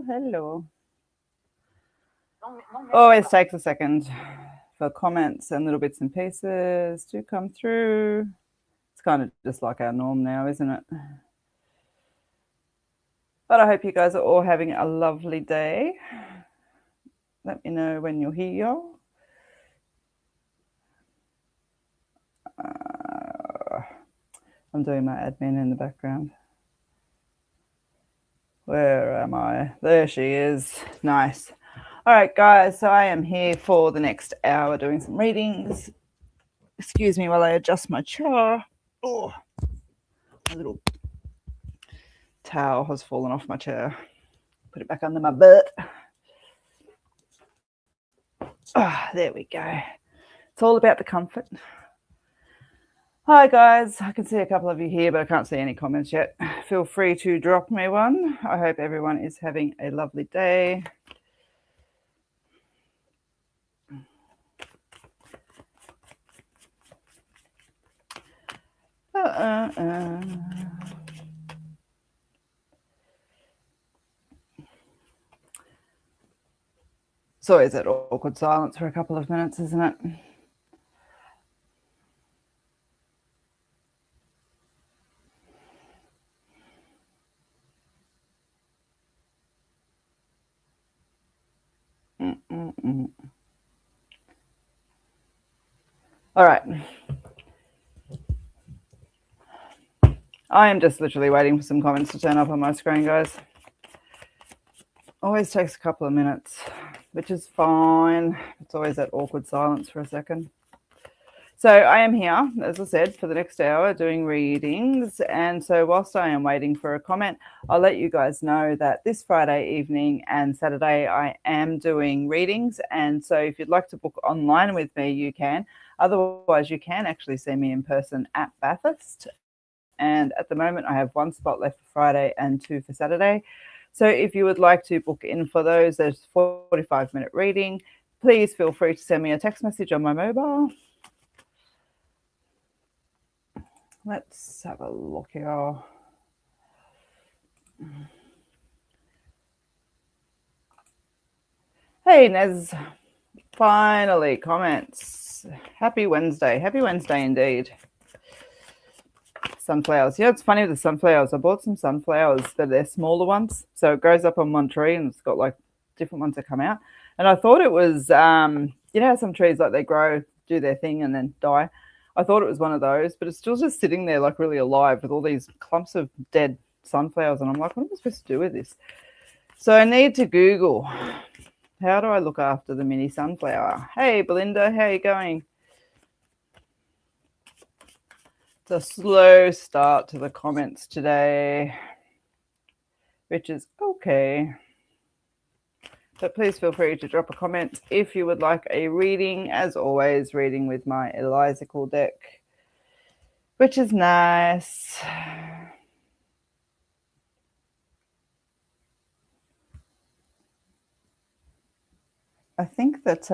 Hello. Always takes a second for comments and little bits and pieces to come through. It's kind of just like our norm now, isn't it? But I hope you guys are all having a lovely day. Let me know when you're here. I'm doing my admin in the background. Where am I? There she is. Nice. All right, guys. So I am here for the next hour doing some readings. Excuse me while I adjust my chair. Oh, my little towel has fallen off my chair. Put it back under my butt. There we go. It's all about the comfort. Hi guys, I can see a couple of you here, but I can't see any comments yet. Feel free to drop me one. I hope everyone is having a lovely day. It's always that awkward silence for a couple of minutes, isn't it? All right. I am just literally waiting for some comments to turn up on my screen, guys. Always takes a couple of minutes, which is fine. It's always that awkward silence for a second. So I am here, as I said, for the next hour doing readings. And so whilst I am waiting for a comment, I'll let you guys know that this Friday evening and Saturday I am doing readings. And so if you'd like to book online with me, you can. Otherwise, you can actually see me in person at Bathurst. And at the moment, I have one spot left for Friday and 2 for Saturday. So if you would like to book in for those, there's a 45-minute reading. Please feel free to send me a text message on my mobile. Let's have a look here. Hey, Nez. Finally, comments. Happy Wednesday. Happy Wednesday indeed. Sunflowers. Yeah, it's funny with the sunflowers. I bought some sunflowers, but they're smaller ones. So it grows up on one tree and it's got like different ones that come out. And I thought it was, you know how some trees like they grow, do their thing and then die. I thought it was one of those, but it's still just sitting there like really alive with all these clumps of dead sunflowers. And I'm like, what am I supposed to do with this? So I need to Google, how do I look after the mini sunflower? Hey, Belinda, how are you going? It's a slow start to the comments today, which is okay. But please feel free to drop a comment if you would like a reading. As always, reading with my Elizacle deck, which is nice. I think that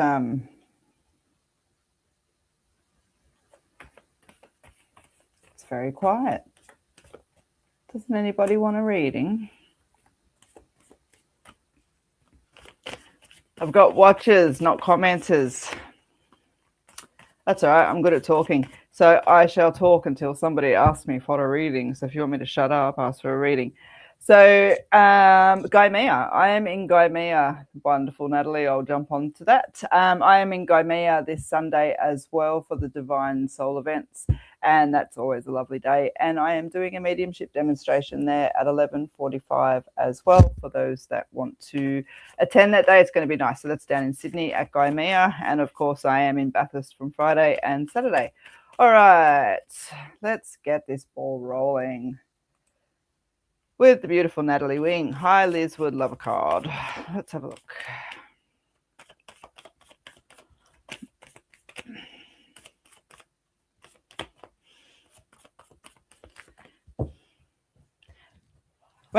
it's very quiet. Doesn't anybody want a reading? I've got watchers, not commenters. That's all right. I'm good at talking. So I shall talk until somebody asks me for a reading. So if you want me to shut up, ask for a reading. So Gaimea, I am in Gaimea. Wonderful, Natalie. I'll jump on to that. I am in Gaimea this Sunday as well for the Divine Soul events. And that's always a lovely day. And I am doing a mediumship demonstration there at 11:45 as well for those that want to attend that day. It's going to be nice. So that's down in Sydney at Gaimea. And of course, I am in Bathurst from Friday and Saturday. All right, let's get this ball rolling with the beautiful Natalie Wing. Hi, Liz, would love a card. Let's have a look.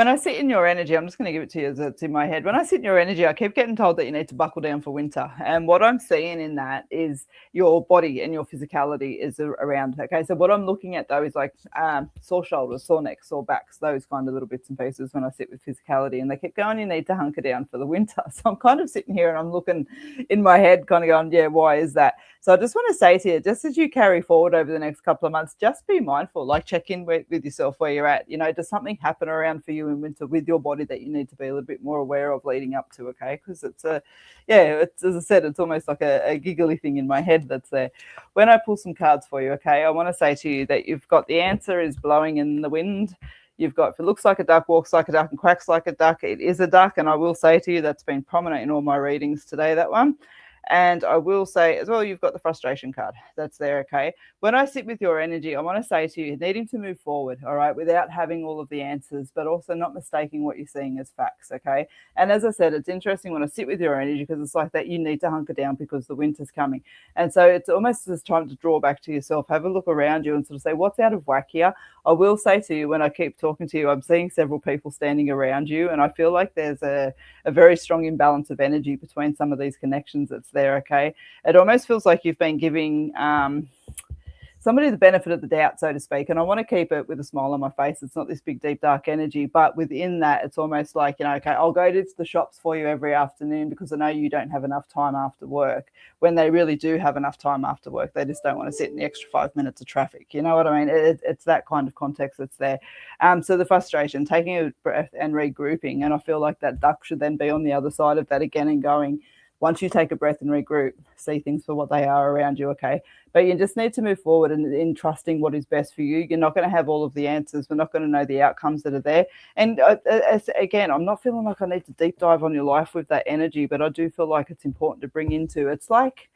when I sit in your energy, I'm just going to give it to you as it's in my head. When I sit in your energy, I keep getting told that you need to buckle down for winter. And what I'm seeing in that is your body and your physicality is around. Okay. So what I'm looking at though is like sore shoulders, sore necks, sore backs, those kind of little bits and pieces when I sit with physicality. And they keep going, you need to hunker down for the winter. So I'm kind of sitting here and I'm looking in my head, kind of going, yeah, why is that? So I just want to say to you, just as you carry forward over the next couple of months, just be mindful, like check in with yourself where you're at. You know, does something happen around for you in winter with your body that you need to be a little bit more aware of leading up to, okay? Because it's it's, as I said, it's almost like a giggly thing in my head that's there. When I pull some cards for you, okay, I want to say to you that you've got the answer is blowing in the wind. You've got, if it looks like a duck, walks like a duck, and quacks like a duck, it is a duck. And I will say to you, that's been prominent in all my readings today, that one. And I will say as well, you've got the frustration card that's there, okay? When I sit with your energy, I want to say to you, needing to move forward, all right, without having all of the answers, but also not mistaking what you're seeing as facts, okay? And as I said, it's interesting when I sit with your energy because it's like that you need to hunker down because the winter's coming. And so it's almost this time to draw back to yourself, have a look around you and sort of say, what's out of whack here? I will say to you, when I keep talking to you, I'm seeing several people standing around you, and I feel like there's a very strong imbalance of energy between some of these connections that's there, okay? It almost feels like you've been giving somebody the benefit of the doubt, so to speak. And I want to keep it with a smile on my face. It's not this big, deep, dark energy, but within that, it's almost like, you know, okay, I'll go to the shops for you every afternoon because I know you don't have enough time after work, when they really do have enough time after work. They just don't want to sit in the extra 5 minutes of traffic. You know what I mean? It's that kind of context that's there. So the frustration, taking a breath and regrouping. And I feel like that duck should then be on the other side of that again and going, once you take a breath and regroup, see things for what they are around you, okay? But you just need to move forward in trusting what is best for you. You're not going to have all of the answers. We're not going to know the outcomes that are there. And again, I'm not feeling like I need to deep dive on your life with that energy, but I do feel like it's important to bring into. It's like,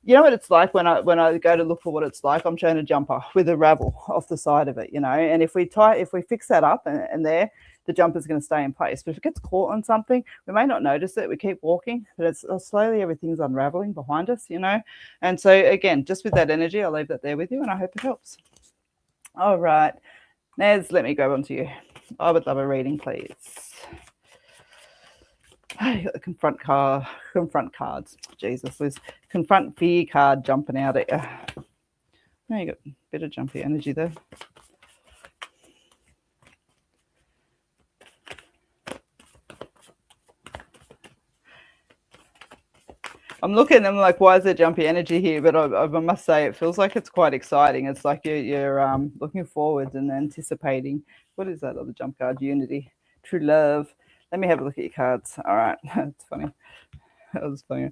you know what it's like when I go to look for what it's like, I'm showing a jumper with a ravel off the side of it, you know, and if we fix that up and there, the jumper's going to stay in place. But if it gets caught on something, we may not notice it. We keep walking, but it's slowly everything's unraveling behind us, you know. And so again, just with that energy, I'll leave that there with you, and I hope it helps. All right, Naz, let me grab onto you. I would love a reading, please. You got the confront cards. Jesus, there's confront fear card jumping out at you. Now you got a bit of jumpy energy there. I'm looking and I'm like, why is there jumpy energy here? But I must say, it feels like it's quite exciting. It's like you're looking forward and anticipating. What is that other jump card? Unity, true love. Let me have a look at your cards. All right, that's funny. That was funny.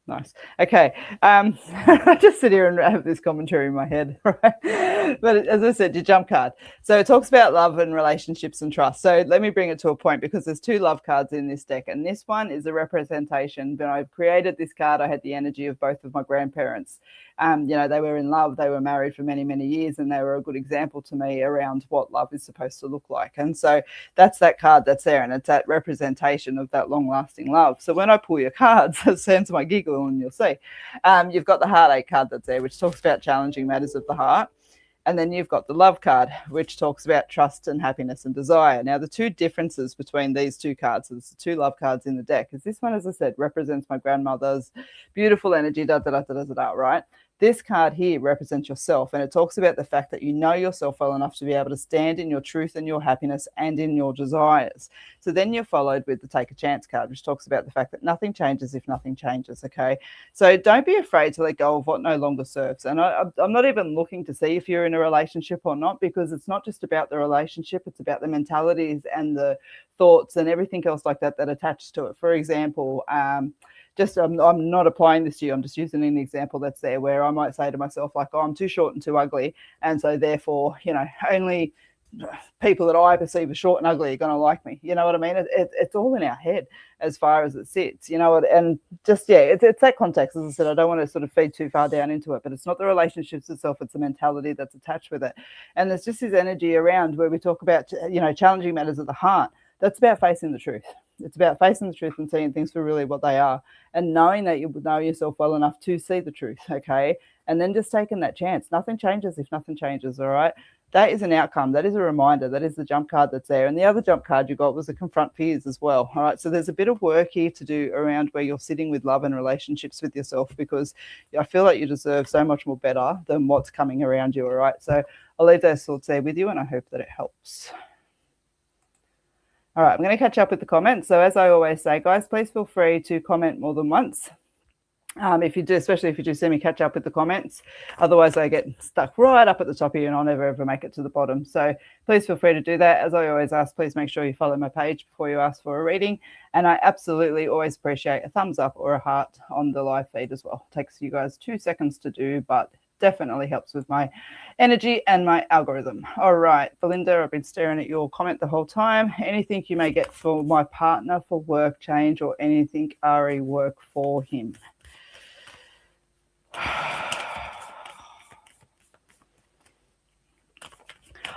Nice. Okay. I just sit here and have this commentary in my head, right? But as I said, your jump card. So it talks about love and relationships and trust. So let me bring it to a point because there's two love cards in this deck. And this one is a representation. When I created this card, I had the energy of both of my grandparents. You know, they were in love. They were married for many, many years, and they were a good example to me around what love is supposed to look like. And so that's that card that's there, and it's that representation of that long-lasting love. So when I pull your cards, it sounds my giggle, and you'll see. You've got the heartache card that's there, which talks about challenging matters of the heart. And then you've got the love card, which talks about trust and happiness and desire. Now, the two differences between these two cards, so there's the two love cards in the deck, is this one, as I said, represents my grandmother's beautiful energy, right? This card here represents yourself, and it talks about the fact that you know yourself well enough to be able to stand in your truth and your happiness and in your desires. So then you're followed with the take a chance card, which talks about the fact that nothing changes if nothing changes, okay? So don't be afraid to let go of what no longer serves. And I'm not even looking to see if you're in a relationship or not, because it's not just about the relationship, it's about the mentalities and the thoughts and everything else like that that attaches to it. For example, I'm not applying this to you. I'm just using an example that's there where I might say to myself, like, oh, I'm too short and too ugly. And so therefore, you know, only people that I perceive as short and ugly are going to like me. You know what I mean? It's all in our head as far as it sits, you know, and just, yeah, it's that context. As I said, I don't want to sort of feed too far down into it, but it's not the relationships itself. It's the mentality that's attached with it. And there's just this energy around where we talk about, you know, challenging matters of the heart. That's about facing the truth. It's about facing the truth and seeing things for really what they are, and knowing that you know yourself well enough to see the truth, okay? And then just taking that chance. Nothing changes if nothing changes, all right? that is an outcome. That is a reminder. That is the jump card that's there. And the other jump card you got was the confront fears as well. All right. So there's a bit of work here to do around where you're sitting with love and relationships with yourself, because I feel like you deserve so much more better than what's coming around you. All right. So I'll leave those thoughts there with you, and I hope that it helps. All right. I'm going to catch up with the comments. So as I always say, guys, please feel free to comment more than once. If you do, especially if you do see me catch up with the comments. Otherwise, I get stuck right up at the top here and I'll never ever make it to the bottom. So please feel free to do that. As I always ask, please make sure you follow my page before you ask for a reading. And I absolutely always appreciate a thumbs up or a heart on the live feed as well. It takes you guys 2 seconds to do, but definitely helps with my energy and my algorithm. All right, Belinda, I've been staring at your comment the whole time. Anything you may get for my partner for work change, or anything RE work for him?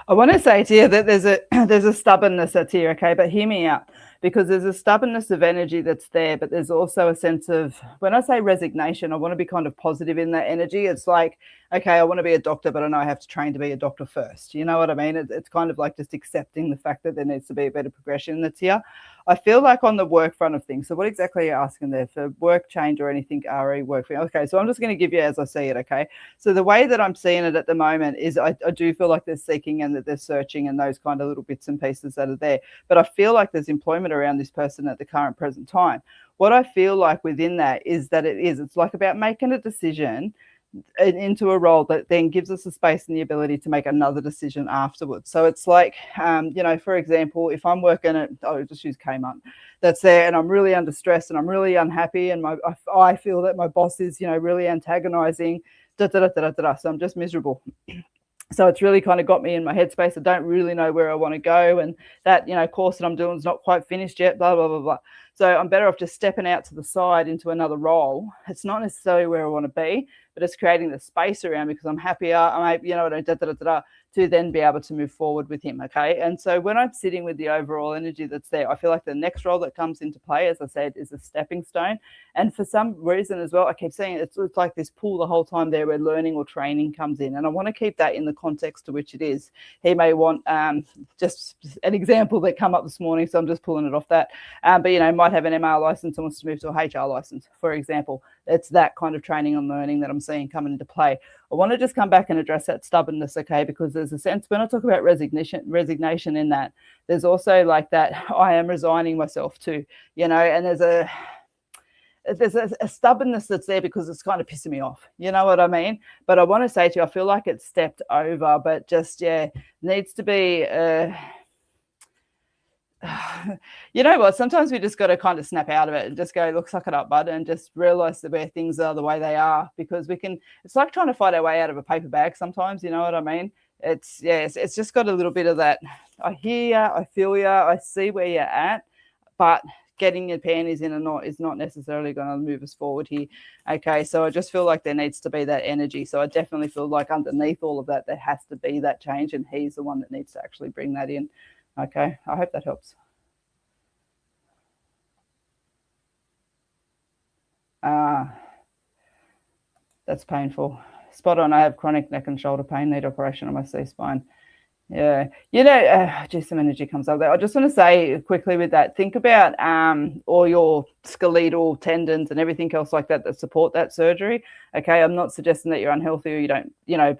I want to say to you that there's a stubbornness that's here, okay? But hear me out, because there's a stubbornness of energy that's there, but there's also a sense of, when I say resignation, I want to be kind of positive in that energy. It's like, okay, I want to be a doctor, but I know I have to train to be a doctor first. You know what I mean? It's kind of like just accepting the fact that there needs to be a better progression that's here. I feel like on the work front of things. So what exactly are you asking there? For work change or anything RE work? Okay, so I'm just going to give you as I see it, okay? So the way that I'm seeing it at the moment is I do feel like there's seeking and that there's searching and those kind of little bits and pieces that are there. But I feel like there's employment around this person at the current present time. What I feel like within that is that it's like about making a decision into a role that then gives us the space and the ability to make another decision afterwards. So it's like, for example, if I'm working at, I'll just use Kmart, that's there, and I'm really under stress and I'm really unhappy, and I feel that my boss is, really antagonizing, so I'm just miserable. So it's really kind of got me in my headspace. I don't really know where I want to go, and that course that I'm doing is not quite finished yet, blah blah blah blah. So I'm better off just stepping out to the side into another role. It's not necessarily where I want to be, but it's creating the space around me because I'm happier. To then be able to move forward with him. Okay. And so when I'm sitting with the overall energy that's there, I feel like the next role that comes into play, as I said, is a stepping stone. And for some reason as well, I keep saying it's like this pool the whole time there where learning or training comes in. And I want to keep that in the context to which it is. He may want just an example that come up this morning, so I'm just pulling it off that. But, might have an MR license and wants to move to a HR license, for example. It's that kind of training and learning that I'm seeing come into play. I want to just come back and address that stubbornness, okay? Because there's a sense, when I talk about resignation in that, there's also like that I am resigning myself to, and there's a stubbornness that's there because it's kind of pissing me off. You know what I mean? But I want to say to you, I feel like it's stepped over, but just, needs to be... you know what, sometimes we just got to kind of snap out of it and just go, look, suck it up, bud, and just realize that where things are the way they are, because it's like trying to fight our way out of a paper bag sometimes. You know what I mean? It's just got a little bit of that. I hear you, I feel you, I see where you're at, but getting your panties in is not necessarily going to move us forward here. Okay, so I just feel like there needs to be that energy. So I definitely feel like underneath all of that, there has to be that change, and he's the one that needs to actually bring that in. Okay, I hope that helps. That's painful. Spot on. I have chronic neck and shoulder pain, need operation on my C-spine. Yeah, some energy comes up there. I just want to say quickly with that, think about all your skeletal tendons and everything else like that support that surgery. Okay, I'm not suggesting that you're unhealthy or you don't,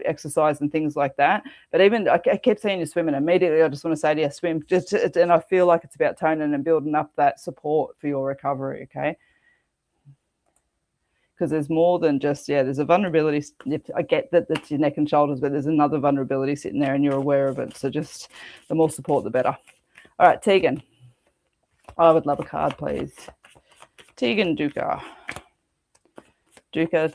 exercise and things like that. But even I kept seeing you swimming. Immediately, I just want to say to you, swim. And I feel like it's about toning and building up that support for your recovery. Okay. Because there's more than just, there's a vulnerability. I get that that's your neck and shoulders, but there's another vulnerability sitting there and you're aware of it. So just the more support, the better. All right, Tegan. I would love a card, please. Tegan Duca. Duca.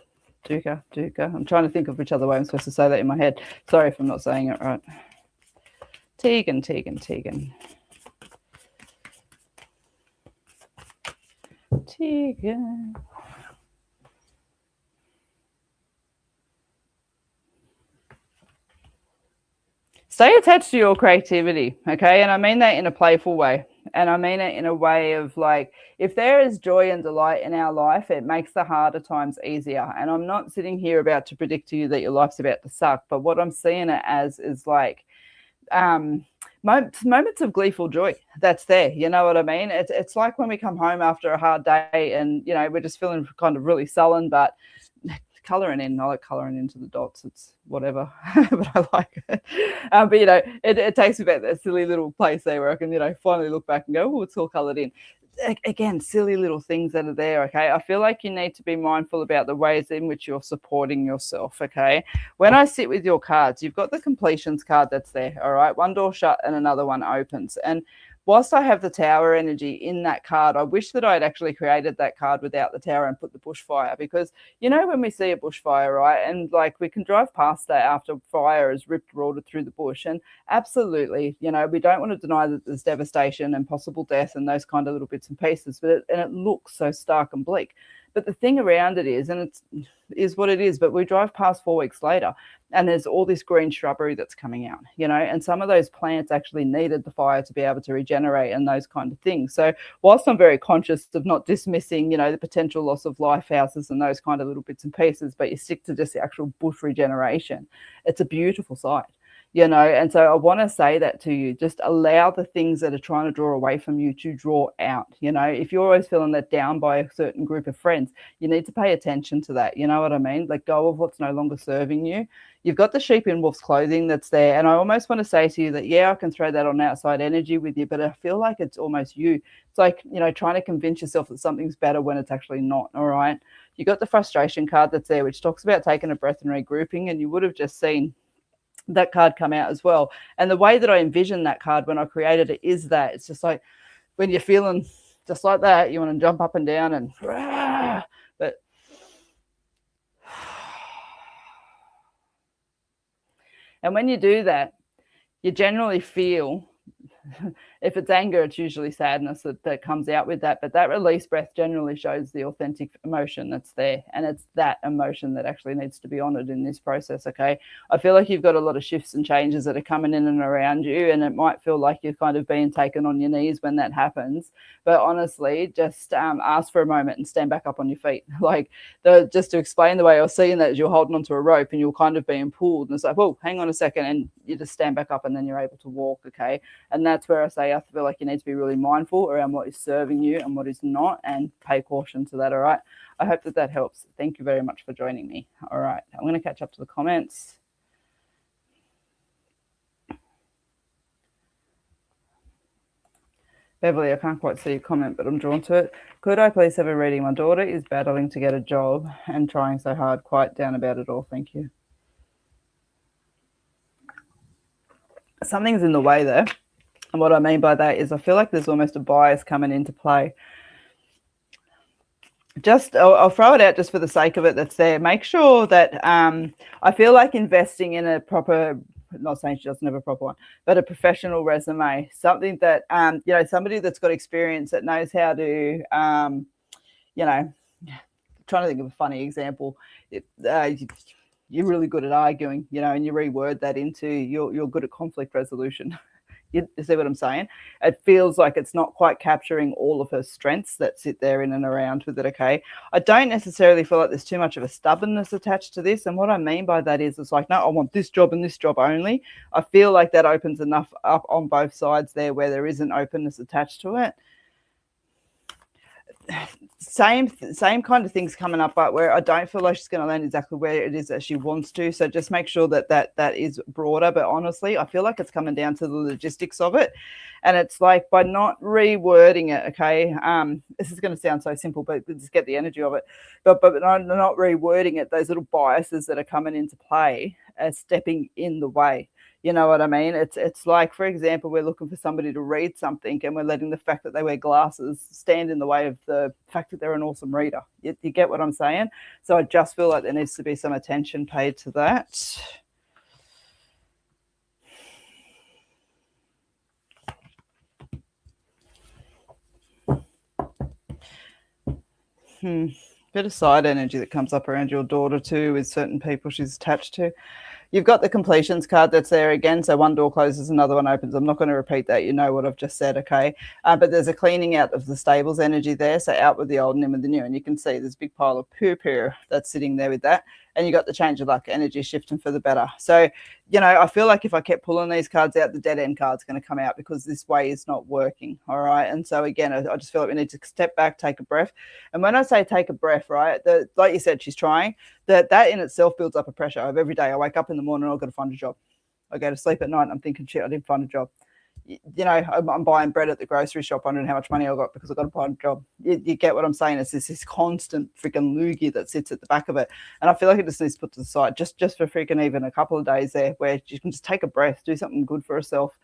I'm trying to think of which other way I'm supposed to say that in my head. Sorry if I'm not saying it right. Tegan. Tegan. Stay attached to your creativity, okay? And I mean that in a playful way. And I mean it in a way of like, if there is joy and delight in our life, it makes the harder times easier. And I'm not sitting here about to predict to you that your life's about to suck, but what I'm seeing it as is like, moments of gleeful joy that's there. You know what I mean? It's like when we come home after a hard day and, you know, we're just feeling kind of really sullen, but colouring in, I like colouring into the dots. It's whatever, but I like it. But, you know, it takes me back to that silly little place there where I can, you know, finally look back and go, oh, it's all coloured in. Again, silly little things that are there. Okay, I feel like you need to be mindful about the ways in which you're supporting yourself. Okay, when I sit with your cards, you've got the completions card that's there. All right, one door shut and another one opens. And whilst I have the tower energy in that card, I wish that I'd actually created that card without the tower and put the bushfire, because you know when we see a bushfire, right, and like we can drive past that after fire has ripped rorted through the bush, and absolutely, you know, we don't want to deny that there's devastation and possible death and those kind of little bits and pieces, but it looks so stark and bleak. But the thing around it is, and it is what it is, but we drive past 4 weeks later and there's all this green shrubbery that's coming out, you know, and some of those plants actually needed the fire to be able to regenerate and those kind of things. So whilst I'm very conscious of not dismissing, you know, the potential loss of life houses and those kind of little bits and pieces, but you stick to just the actual bush regeneration, it's a beautiful sight. You know, and so I want to say that to you, just allow the things that are trying to draw away from you to draw out. You know, if you're always feeling let down by a certain group of friends, you need to pay attention to that. You know what I mean? Let go of what's no longer serving you. You've got the sheep in wolf's clothing that's there. And I almost want to say to you that, yeah, I can throw that on outside energy with you, but I feel like it's almost you. It's like, you know, trying to convince yourself that something's better when it's actually not. All right. You got the frustration card that's there, which talks about taking a breath and regrouping. And you would have just seen that card come out as well. And the way that I envisioned that card when I created it is that it's just like when you're feeling just like that, you want to jump up and down and but and when you do that, you generally feel, if it's anger, it's usually sadness that comes out with that. But that release breath generally shows the authentic emotion that's there. And it's that emotion that actually needs to be honored in this process, okay? I feel like you've got a lot of shifts and changes that are coming in and around you, and it might feel like you're kind of being taken on your knees when that happens. But honestly, just ask for a moment and stand back up on your feet. Like, just to explain the way I was seeing that, is you're holding onto a rope and you're kind of being pulled. And it's like, whoa, hang on a second. And you just stand back up and then you're able to walk, okay? And that's where I say I feel like you need to be really mindful around what is serving you and what is not, and pay caution to that, all right? I hope that helps. Thank you very much for joining me. All right, I'm going to catch up to the comments. Beverly, I can't quite see your comment, but I'm drawn to it. Could I please have a reading? My daughter is battling to get a job and trying so hard. Quite down about it all. Thank you. Something's in the way there. And what I mean by that is I feel like there's almost a bias coming into play. Just, I'll throw it out just for the sake of it that's there. Make sure that I feel like investing in a proper, not saying she doesn't have a proper one, but a professional resume, something that, you know, somebody that's got experience that knows how to, you know, trying to think of a funny example. You're really good at arguing, you know, and you reword that into you're good at conflict resolution. You see what I'm saying? It feels like it's not quite capturing all of her strengths that sit there in and around with it, okay? I don't necessarily feel like there's too much of a stubbornness attached to this. And what I mean by that is it's like, no, I want this job and this job only. I feel like that opens enough up on both sides there where there isn't openness attached to it. Same kind of things coming up, but where I don't feel like she's going to land exactly where it is that she wants to. So just make sure that is broader. But honestly, I feel like it's coming down to the logistics of it. And it's like by not rewording it, okay, this is going to sound so simple, but just get the energy of it. But not rewording it, those little biases that are coming into play are stepping in the way. You know what I mean? It's like, for example, we're looking for somebody to read something and we're letting the fact that they wear glasses stand in the way of the fact that they're an awesome reader. You get what I'm saying? So I just feel like there needs to be some attention paid to that. Bit of side energy that comes up around your daughter too with certain people she's attached to. You've got the completions card that's there again. So one door closes, another one opens. I'm not going to repeat that. You know what I've just said, okay? But there's a cleaning out of the stables energy there. So out with the old and in with the new. And you can see there's a big pile of poo that's sitting there with that. And you got the change of luck, energy shifting for the better. So, you know, I feel like if I kept pulling these cards out, the dead end card's going to come out because this way is not working. All right. And so again, I just feel like we need to step back, take a breath. And when I say take a breath, right, like you said, she's trying, that in itself builds up a pressure of every day. I wake up in the morning, I've got to find a job. I go to sleep at night, and I'm thinking, shit, I didn't find a job. You know, I'm buying bread at the grocery shop, wondering how much money I got because I got to find a job. You get what I'm saying? It's this constant freaking loogie that sits at the back of it, and I feel like it just needs to put to the side just for freaking even a couple of days there, where you can just take a breath, do something good for herself,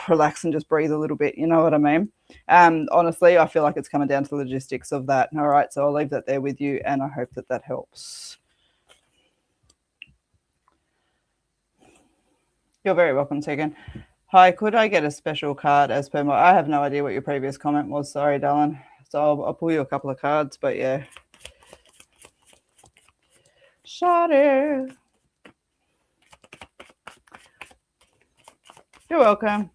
relax and just breathe a little bit. You know what I mean? Honestly, I feel like it's coming down to the logistics of that. All right, so I'll leave that there with you, and I hope that helps. You're very welcome, Tegan. Hi, could I get a special card as per my... I have no idea what your previous comment was. Sorry, darling. So I'll pull you a couple of cards, but yeah. Shawty. You're welcome.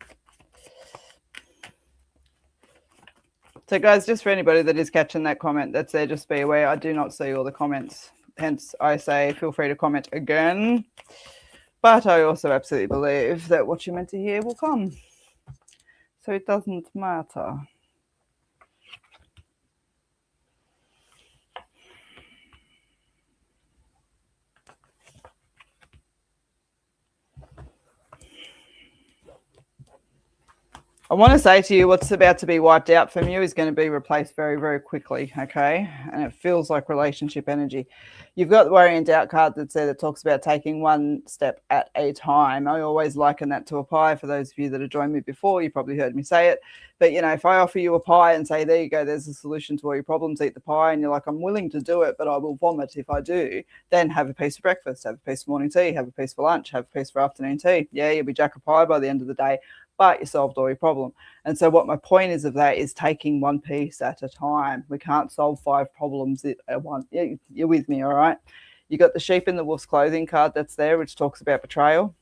So, guys, just for anybody that is catching that comment that's there, just be aware I do not see all the comments. Hence, I say feel free to comment again. But I also absolutely believe that what you're meant to hear will come. So it doesn't matter. I want to say to you, what's about to be wiped out from you is going to be replaced very, very quickly, okay? And it feels like relationship energy. You've got the worry and doubt card that's there that talks about taking one step at a time. I always liken that to a pie. For those of you that have joined me before, you probably heard me say it. But, you know, if I offer you a pie and say, there you go, there's a solution to all your problems, eat the pie, and you're like, I'm willing to do it, but I will vomit if I do, then have a piece of breakfast, have a piece of morning tea, have a piece for lunch, have a piece for afternoon tea. Yeah, you'll be jack of pie by the end of the day, but you solved all your problem. And so what my point is of that is taking one piece at a time. We can't solve 5 problems at once. You're with me, all right? You got the sheep in the wolf's clothing card that's there, which talks about betrayal.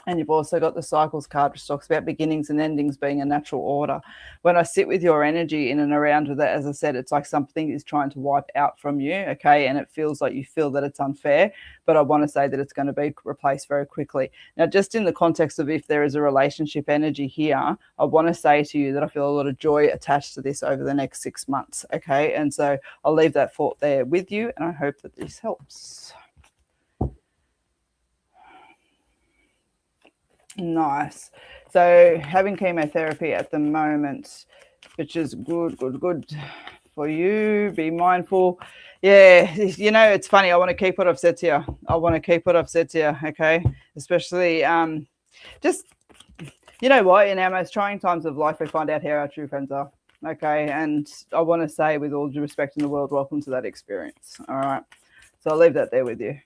And you've also got the cycles card, which talks about beginnings and endings being a natural order. When I sit with your energy in and around with that, as I said, it's like something is trying to wipe out from you, okay? And it feels like you feel that it's unfair, but I want to say that it's going to be replaced very quickly. Now, just in the context of if there is a relationship energy here, I want to say to you that I feel a lot of joy attached to this over the next 6 months, okay? And so I'll leave that thought there with you, and I hope that this helps. Nice. So having chemotherapy at the moment, which is good for you. Be mindful. Yeah, you know, it's funny. I want to keep what I've said to you. Okay, especially just, you know what, in our most trying times of life, we find out who our true friends are. Okay, and I want to say, with all due respect in the world, welcome to that experience. All right, so I'll leave that there with you.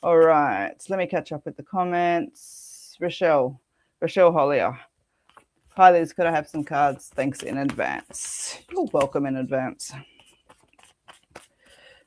All right, so let me catch up with the comments. Rochelle Hollier. Hi, Liz. Could I have some cards? Thanks in advance. You're welcome in advance.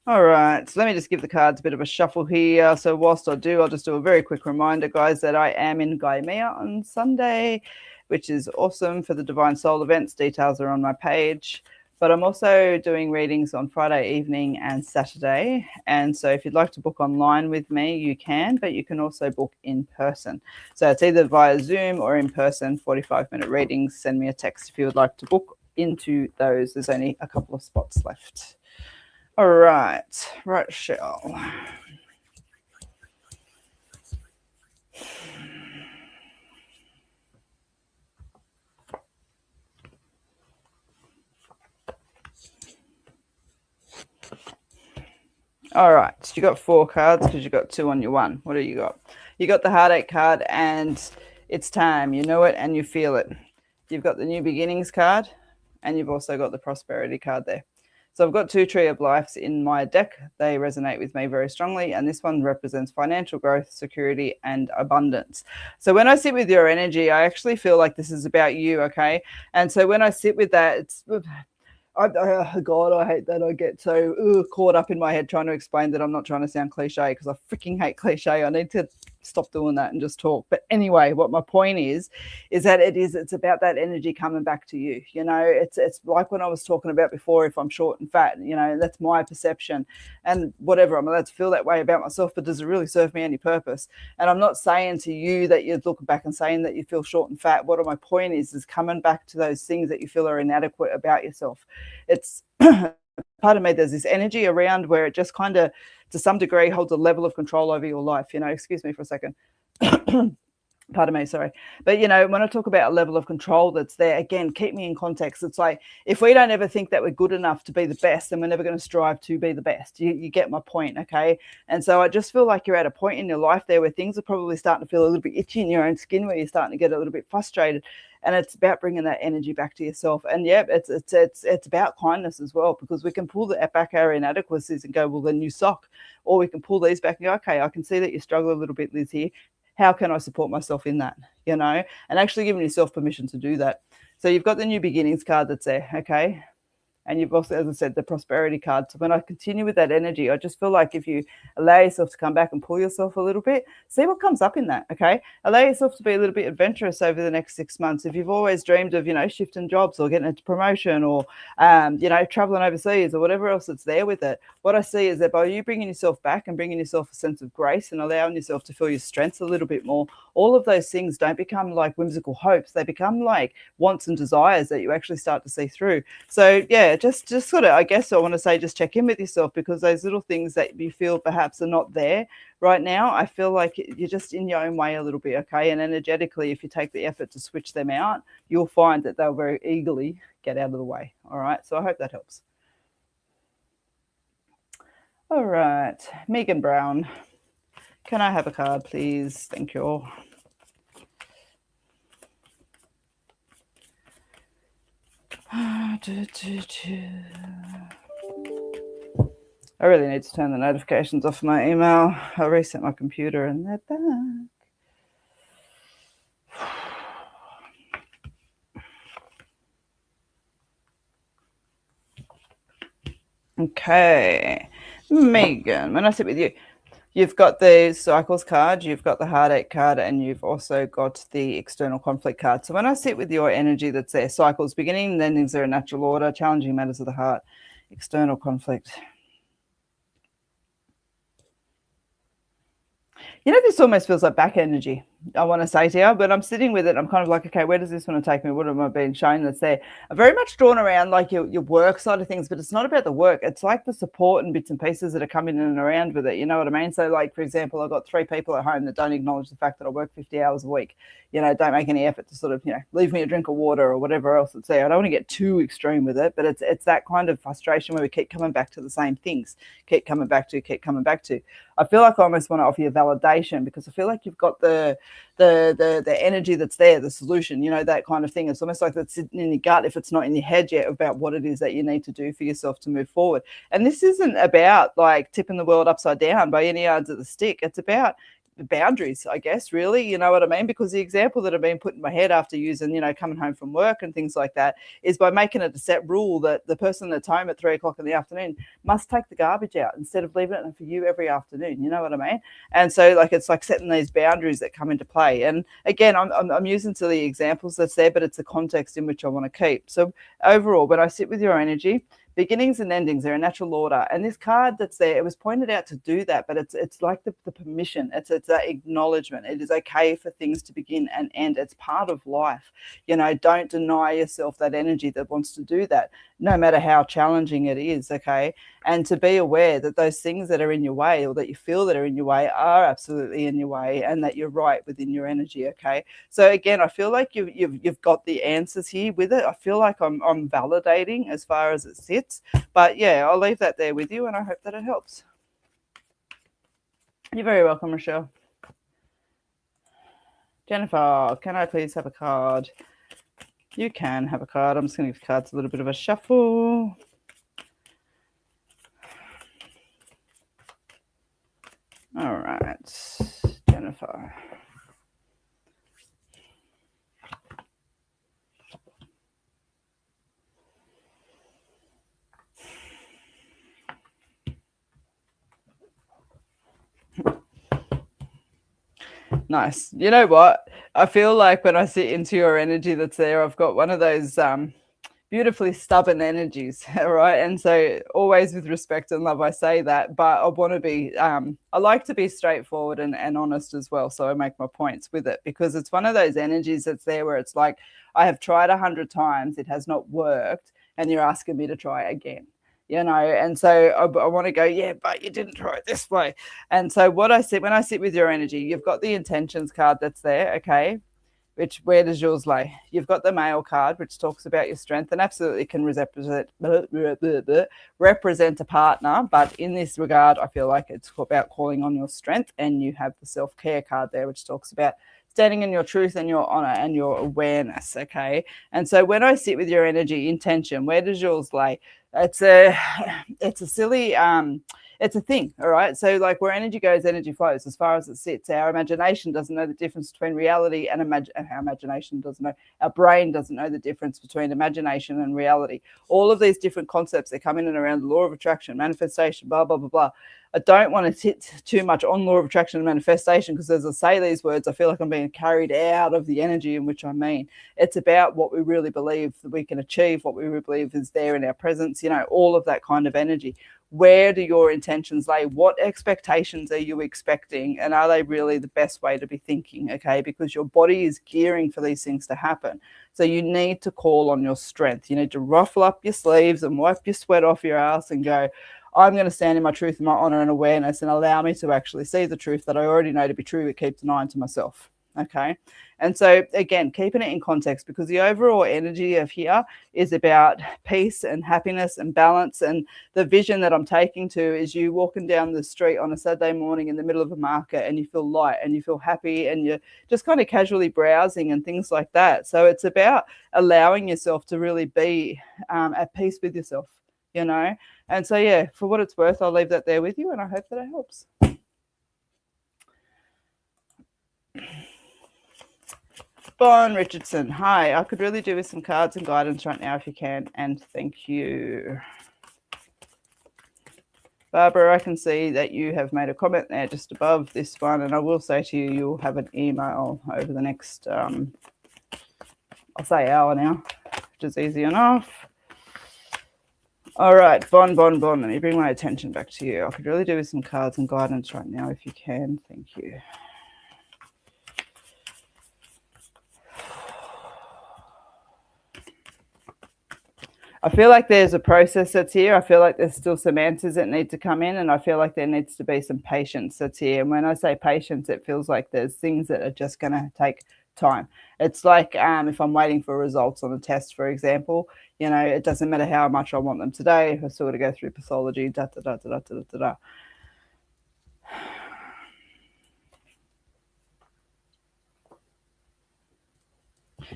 All right, so let me just give the cards a bit of a shuffle here. So whilst I do, I'll just do a very quick reminder, guys, that I am in Gaimea on Sunday, which is awesome for the Divine Soul events. Details are on my page. But I'm also doing readings on Friday evening and Saturday. And so if you'd like to book online with me, you can, but you can also book in person. So it's either via Zoom or in person, 45-minute readings. Send me a text if you would like to book into those. There's only a couple of spots left. All right, Rachel. All right, so you got 4 cards because you got 2 on your one. What do you got? You got the heartache card, and it's time. You know it and you feel it. You've got the new beginnings card, and you've also got the prosperity card there. So I've got 2 Tree of Lives in my deck. They resonate with me very strongly, and this one represents financial growth, security, and abundance. So when I sit with your energy, I actually feel like this is about you, okay? And so when I sit with that, God, I hate that. I get so caught up in my head trying to explain that. I'm not trying to sound cliche because I freaking hate cliche. I need to stop doing that and just talk. But anyway, what my point is that it's about that energy coming back to you. You know, it's like when I was talking about before, if I'm short and fat, you know, that's my perception and whatever. I'm allowed to feel that way about myself, but does it really serve me any purpose? And I'm not saying to you that you're looking back and saying that you feel short and fat. What my point is coming back to those things that you feel are inadequate about yourself. It's part of me, there's this energy around where it just kind of, to some degree, holds a level of control over your life. You know, excuse me for a second. Pardon me, sorry. But, you know, when I talk about a level of control that's there, again, keep me in context. It's like, if we don't ever think that we're good enough to be the best, then we're never going to strive to be the best. You get my point, okay? And so I just feel like you're at a point in your life there where things are probably starting to feel a little bit itchy in your own skin, where you're starting to get a little bit frustrated. And it's about bringing that energy back to yourself. And yeah, it's about kindness as well, because we can pull back our inadequacies and go, well, then you suck. Or we can pull these back and go, okay, I can see that you struggle a little bit, Liz, here. How can I support myself in that, you know, and actually giving yourself permission to do that. So you've got the new beginnings card that's there, okay? And you've also, as I said, the prosperity card. So when I continue with that energy, I just feel like if you allow yourself to come back and pull yourself a little bit, see what comes up in that, okay? Allow yourself to be a little bit adventurous over the next 6 months. If you've always dreamed of, you know, shifting jobs or getting a promotion or, you know, traveling overseas or whatever else that's there with it, what I see is that by you bringing yourself back and bringing yourself a sense of grace and allowing yourself to feel your strengths a little bit more, all of those things don't become like whimsical hopes. They become like wants and desires that you actually start to see through. So yeah, just sort of, I guess I want to say, just check in with yourself, because those little things that you feel perhaps are not there right now, I feel like you're just in your own way a little bit, okay? And energetically, if you take the effort to switch them out, you'll find that they'll very eagerly get out of the way. All right, so I hope that helps. All right, Megan Brown, can I have a card, please? Thank you. I really need to turn the notifications off my email. I reset my computer and they're back. Okay, Megan, when I sit with you, you've got the cycles card, you've got the heartache card, and you've also got the external conflict card. So when I sit with your energy that's there, cycles, beginning and endings are a natural order, challenging matters of the heart, external conflict. You know, this almost feels like back energy, I want to say to you, but I'm sitting with it. I'm kind of like, okay, where does this want to take me? What am I being shown that's there? I'm very much drawn around like your work side of things, but it's not about the work. It's like the support and bits and pieces that are coming in and around with it. You know what I mean? So like, for example, I've got 3 people at home that don't acknowledge the fact that I work 50 hours a week, you know, don't make any effort to sort of, you know, leave me a drink of water or whatever else that's there. I don't want to get too extreme with it, but it's that kind of frustration where we keep coming back to the same things, keep coming back to. I feel like I almost want to offer you validation, because I feel like you've got the energy that's there, the solution, you know, that kind of thing. It's almost like that's in your gut, if it's not in your head yet, about what it is that you need to do for yourself to move forward. And this isn't about like tipping the world upside down by any yards of the stick. It's about boundaries, I guess, really, you know what I mean? Because the example that I've been put in my head after using, you know, coming home from work and things like that, is by making it a set rule that the person that's home at 3 o'clock in the afternoon must take the garbage out instead of leaving it for you every afternoon. You know what I mean? And so like, it's like setting these boundaries that come into play. And again, I'm using silly examples that's there, but it's the context in which I want to keep. So overall, when I sit with your energy, beginnings and endings are a natural order. And this card that's there, it was pointed out to do that, but it's like the permission. It's that acknowledgement. It is okay for things to begin and end. It's part of life. You know, don't deny yourself that energy that wants to do that, no matter how challenging it is, okay? And to be aware that those things that are in your way, or that you feel that are in your way, are absolutely in your way, and that you're right within your energy, okay? So again, I feel like you've got the answers here with it. I feel like I'm validating as far as it sits. But yeah, I'll leave that there with you, and I hope that it helps. You're very welcome, Rochelle. Jennifer, can I please have a card? You can have a card. I'm just going to give cards a little bit of a shuffle. All right, Jennifer. Nice. You know what? I feel like when I sit into your energy that's there, I've got one of those beautifully stubborn energies, right? And so always with respect and love, I say that, but I want to be, I like to be straightforward and honest as well. So I make my points with it because it's one of those energies that's there where it's like, I have tried 100 times, it has not worked, and you're asking me to try again. And so I want to go, yeah, but you didn't try it this way. And so what I sit when I sit with your energy, you've got the intentions card that's there, okay? Which where does yours lay? You've got the male card, which talks about your strength and absolutely can represent a partner. But in this regard, I feel like it's about calling on your strength. And you have the self-care card there, which talks about standing in your truth and your honor and your awareness. Okay. And so when I sit with your energy intention, where does yours lay? It's a silly it's a thing, all right? So like where energy goes, energy flows as far as it sits. Our imagination doesn't know the difference between reality and our imagination doesn't know. Our brain doesn't know the difference between imagination and reality. All of these different concepts that come in and around the law of attraction, manifestation, blah, blah, blah, blah. I don't want to sit too much on law of attraction and manifestation because as I say these words, I feel like I'm being carried out of the energy in which I mean. It's about what we really believe that we can achieve, what we really believe is there in our presence, all of that kind of energy. Where do your intentions lay? What expectations are you expecting? And are they really the best way to be thinking? Okay, because your body is gearing for these things to happen. So you need to call on your strength. You need to ruffle up your sleeves and wipe your sweat off your ass and go, I'm going to stand in my truth and my honor and awareness and allow me to actually see the truth that I already know to be true, but keep denying to myself. Okay. And so again, keeping it in context because the overall energy of here is about peace and happiness and balance. And the vision that I'm taking to is you walking down the street on a Saturday morning in the middle of a market and you feel light and you feel happy and you're just kind of casually browsing and things like that. So it's about allowing yourself to really be at peace with yourself, And so, yeah, for what it's worth, I'll leave that there with you and I hope that it helps. Bon Richardson, hi. I could really do with some cards and guidance right now if you can, and thank you. Barbara, I can see that you have made a comment there just above this one, and I will say to you, you'll have an email over the next, I'll say hour now, which is easy enough. All right, Bon, let me bring my attention back to you. I could really do with some cards and guidance right now if you can. Thank you. I feel like there's a process that's here. I feel like there's still some answers that need to come in, and I feel like there needs to be some patience that's here. And when I say patience, it feels like there's things that are just going to take time. It's like if I'm waiting for results on a test, for example, it doesn't matter how much I want them today. If I still got to go through pathology,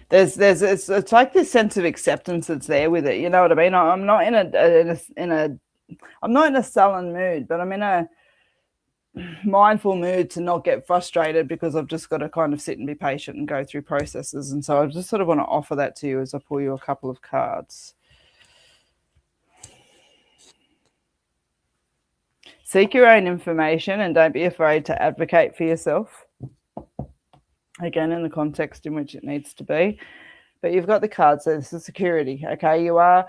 It's like this sense of acceptance that's there with it. You know what I mean? I'm not I'm not in a sullen mood, but I'm in a mindful mood to not get frustrated because I've just got to kind of sit and be patient and go through processes. And so I just sort of want to offer that to you as I pull you a couple of cards. Seek your own information and don't be afraid to advocate for yourself. Again, in the context in which it needs to be. But you've got the card, so this is security, okay? You are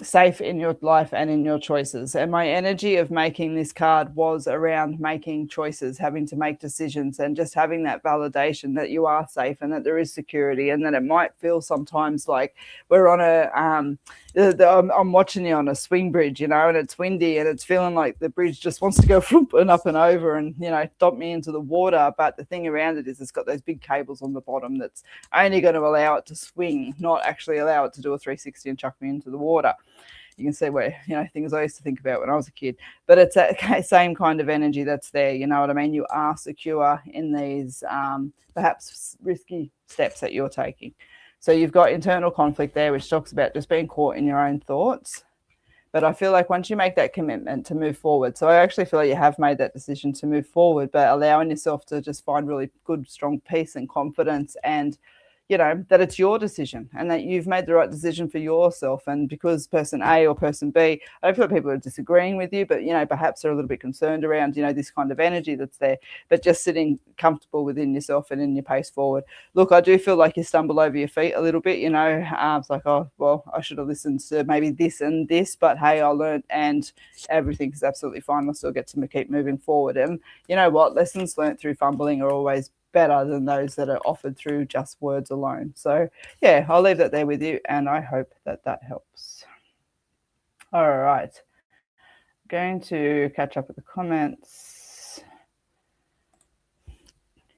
safe in your life and in your choices. And my energy of making this card was around making choices, having to make decisions and just having that validation that you are safe and that there is security and that it might feel sometimes like we're on I'm watching you on a swing bridge, and it's windy and it's feeling like the bridge just wants to go and up and over and, dump me into the water. But the thing around it is it's got those big cables on the bottom that's only going to allow it to swing, not actually allow it to do a 360 and chuck me into the water. You can see where, things I used to think about when I was a kid. But it's that same kind of energy that's there, you know what I mean? You are secure in these perhaps risky steps that you're taking. So you've got internal conflict there, which talks about just being caught in your own thoughts. But I feel like once you make that commitment to move forward, so I actually feel like you have made that decision to move forward, but allowing yourself to just find really good, strong peace and confidence and you know, that it's your decision and that you've made the right decision for yourself. And because person A or person B, I don't feel like people are disagreeing with you, but, you know, perhaps they're a little bit concerned around, you know, this kind of energy that's there, but just sitting comfortable within yourself and in your pace forward. Look, I do feel like you stumble over your feet a little bit, you know. It's like, oh, well, I should have listened to maybe this and this, but hey, I learned and everything is absolutely fine. I still get to keep moving forward. And you know what? Lessons learned through fumbling are always better than those that are offered through just words alone. So yeah, I'll leave that there with you, and I hope that that helps. All right, going to catch up with the comments.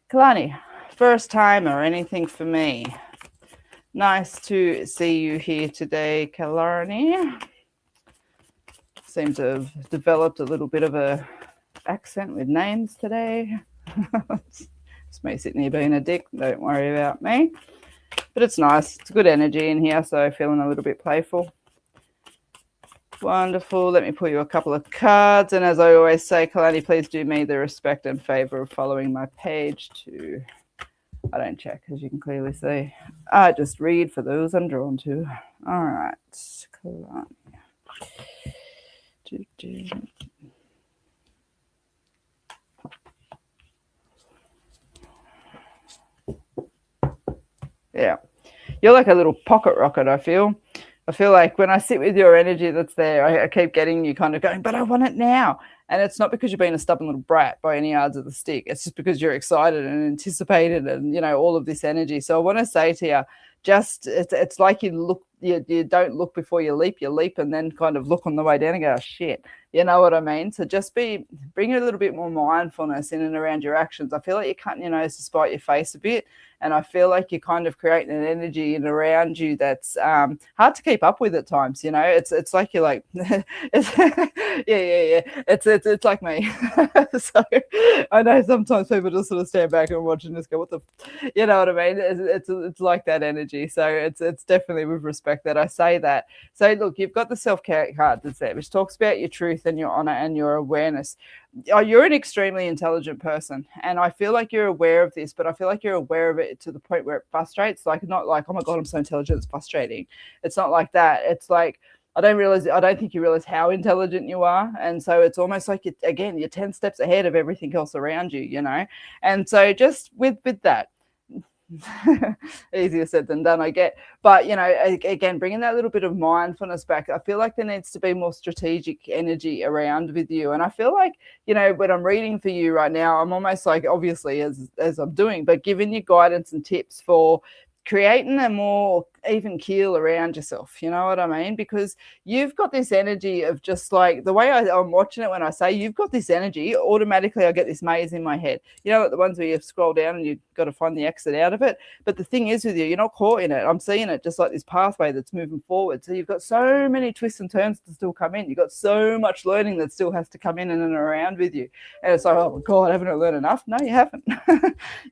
Kalani, first time or anything for me? Nice to see you here today, Kalani. Seem to have developed a little bit of a accent with names today. It's me sitting here being a dick. Don't worry about me. But it's nice. It's good energy in here, so feeling a little bit playful. Wonderful. Let me pull you a couple of cards. And as I always say, Kalani, please do me the respect and favor of following my page too. I don't check, as you can clearly see. I just read for those I'm drawn to. All right, Kalani. Yeah, you're like a little pocket rocket, I feel like when I sit with your energy that's there, I keep getting you kind of going, but I want it now. And it's not because you're being a stubborn little brat by any yards of the stick. It's just because you're excited and anticipated and, you know, all of this energy. So I want to say to you, just it's like you don't look before you leap and then kind of look on the way down and go, oh, shit. You know what I mean? So just bring a little bit more mindfulness in and around your actions. I feel like you're cutting your nose to spite your face a bit. And I feel like you're kind of creating an energy in around you that's hard to keep up with at times. You know, it's like you're like, it's, yeah. It's like me. So I know sometimes people just sort of stand back and watch and just go, what the, you know what I mean? It's like that energy. So it's definitely with respect that I say that. So look, you've got the self-care card that's there, which talks about your truth and your honor and your awareness. You're an extremely intelligent person, and I feel like you're aware of this, but I feel like you're aware of it to the point where it frustrates. Like, not like, oh my god, I'm so intelligent, it's frustrating. It's not like that. It's like, I don't think you realize how intelligent you are, and so it's almost like you're 10 steps ahead of everything else around you, you know. And so just with that, easier said than done, I get, but you know, again, bringing that little bit of mindfulness back, I feel like there needs to be more strategic energy around with you. And I feel like, you know, when I'm reading for you right now, I'm almost like, obviously as I'm doing, but giving you guidance and tips for creating a more even keel around yourself, you know what I mean? Because you've got this energy of just like, the way I'm watching it, when I say you've got this energy, automatically I get this maze in my head. You know, like the ones where you scroll down and you've got to find the exit out of it. But the thing is with you're not caught in it. I'm seeing it just like this pathway that's moving forward. So you've got so many twists and turns to still come in. You've got so much learning that still has to come in and around with you. And it's like, oh my God, haven't I learned enough? No, you haven't.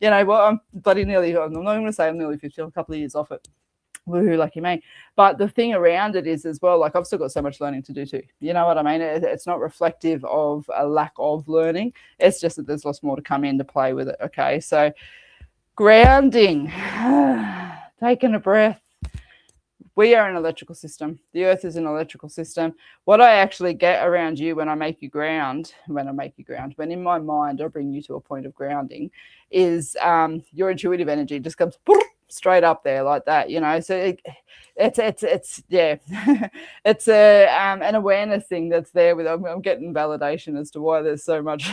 You know, well, I'm not going to say I'm nearly 50, a couple of years off it. Woohoo, lucky me. But the thing around it is as well, like, I've still got so much learning to do too. You know what I mean? It's not reflective of a lack of learning. It's just that there's lots more to come into play with it. Okay, so grounding, taking a breath. We are an electrical system. The earth is an electrical system. What I actually get around you when in my mind I bring you to a point of grounding, is your intuitive energy just comes straight up there like that, you know. So it's yeah, it's an awareness thing that's there. With I'm getting validation as to why there's so much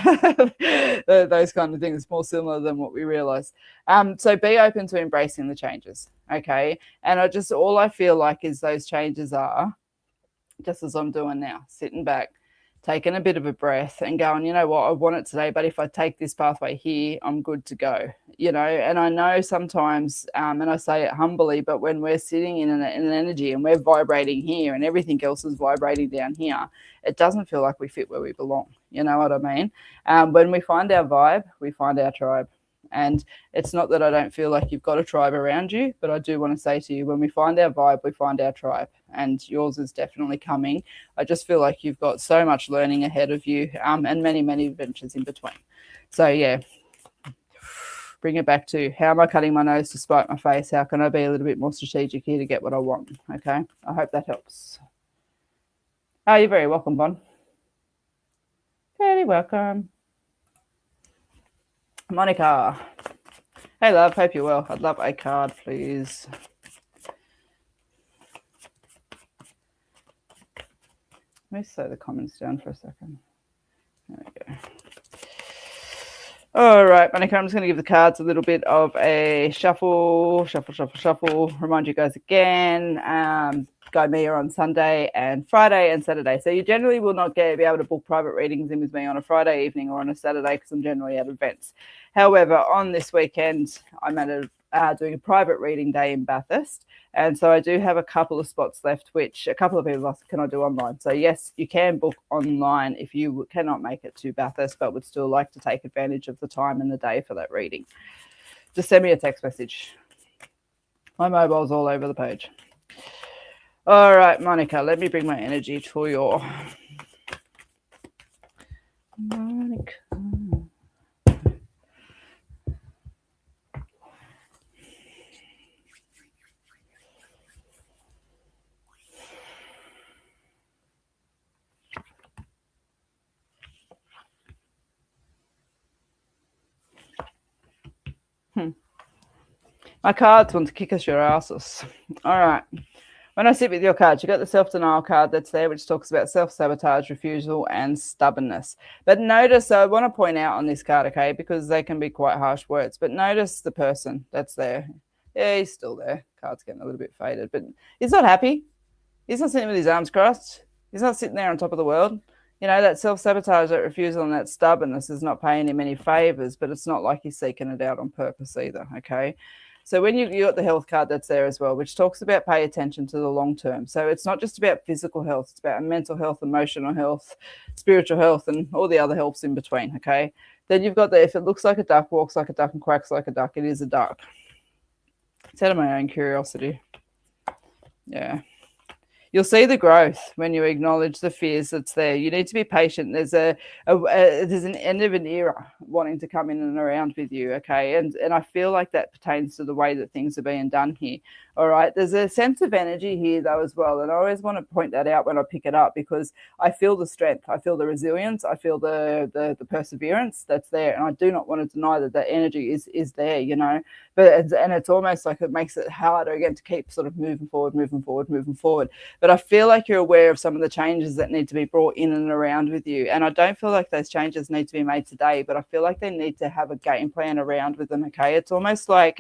those kind of things, more similar than what we realize. So be open to embracing the changes, okay? And all I feel like is those changes are just as I'm doing now, sitting back, taking a bit of a breath and going, you know what, I want it today, but if I take this pathway here, I'm good to go, you know. And I know sometimes, and I say it humbly, but when we're sitting in an energy and we're vibrating here and everything else is vibrating down here, it doesn't feel like we fit where we belong. You know what I mean? When we find our vibe, we find our tribe. And it's not that I don't feel like you've got a tribe around you, but I do want to say to you, when we find our vibe, we find our tribe, and yours is definitely coming. I just feel like you've got so much learning ahead of you, and many, many adventures in between. So yeah, bring it back to how am I cutting my nose to spite my face? How can I be a little bit more strategic here to get what I want? Okay, I hope that helps. Oh, you're very welcome, Bon. Very welcome. Monica. Hey, love. Hope you're well. I'd love a card, please. Let me slow the comments down for a second. There we go. All right, Monica, I'm just going to give the cards a little bit of a shuffle. Remind you guys again, Guide me on Sunday and Friday and Saturday. So you generally will not be able to book private readings in with me on a Friday evening or on a Saturday because I'm generally at events. However, on this weekend, I'm at doing a private reading day in Bathurst. And so I do have a couple of spots left, which a couple of people asked, can I do online? So yes, you can book online if you cannot make it to Bathurst, but would still like to take advantage of the time and the day for that reading. Just send me a text message. My mobile's all over the page. All right, Monica, let me bring my energy to your Monica. My cards want to kick us your asses. All right. When I sit with your cards, you got the self-denial card that's there, which talks about self-sabotage, refusal, and stubbornness. But notice, I want to point out on this card, okay, because they can be quite harsh words, but notice the person that's there. Yeah, he's still there. Card's getting a little bit faded, but he's not happy. He's not sitting with his arms crossed. He's not sitting there on top of the world. You know, that self-sabotage, that refusal, and that stubbornness is not paying him any favors, but it's not like he's seeking it out on purpose either, okay? So when you got the health card that's there as well, which talks about pay attention to the long term. So it's not just about physical health, it's about mental health, emotional health, spiritual health, and all the other healths in between, okay? Then you've got the, if it looks like a duck, walks like a duck, and quacks like a duck, it is a duck. It's out of my own curiosity. Yeah. You'll see the growth when you acknowledge the fears that's there. You need to be patient. There's there's an end of an era wanting to come in and around with you, okay? And I feel like that pertains to the way that things are being done here. All right. There's a sense of energy here though as well, and I always want to point that out when I pick it up because I feel the strength, I feel the resilience, I feel the perseverance that's there, and I do not want to deny that that energy is there, you know. But and it's almost like it makes it harder again to keep sort of moving forward. But I feel like you're aware of some of the changes that need to be brought in and around with you. And I don't feel like those changes need to be made today, but I feel like they need to have a game plan around with them, okay? It's almost like,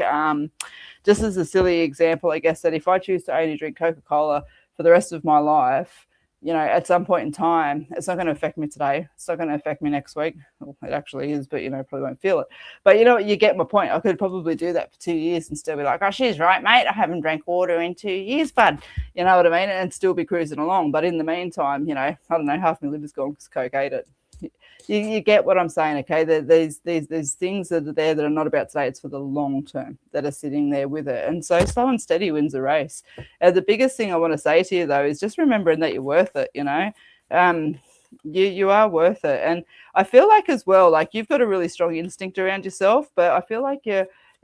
just as a silly example, I guess, that if I choose to only drink Coca-Cola for the rest of my life, you know, at some point in time, it's not going to affect me today. It's not going to affect me next week. Well, it actually is, but, you know, probably won't feel it. But, you know, you get my point. I could probably do that for 2 years and still be like, oh, she's right, mate. I haven't drank water in 2 years, bud. You know what I mean? And still be cruising along. But in the meantime, you know, I don't know, half my liver's gone because Coke ate it. You get what I'm saying, okay? These things that are there that are not about today. It's for the long term that are sitting there with it. And so slow and steady wins the race. The biggest thing I want to say to you, though, is just remembering that you're worth it, you know? You are worth it. And I feel like as well, like you've got a really strong instinct around yourself, but I feel like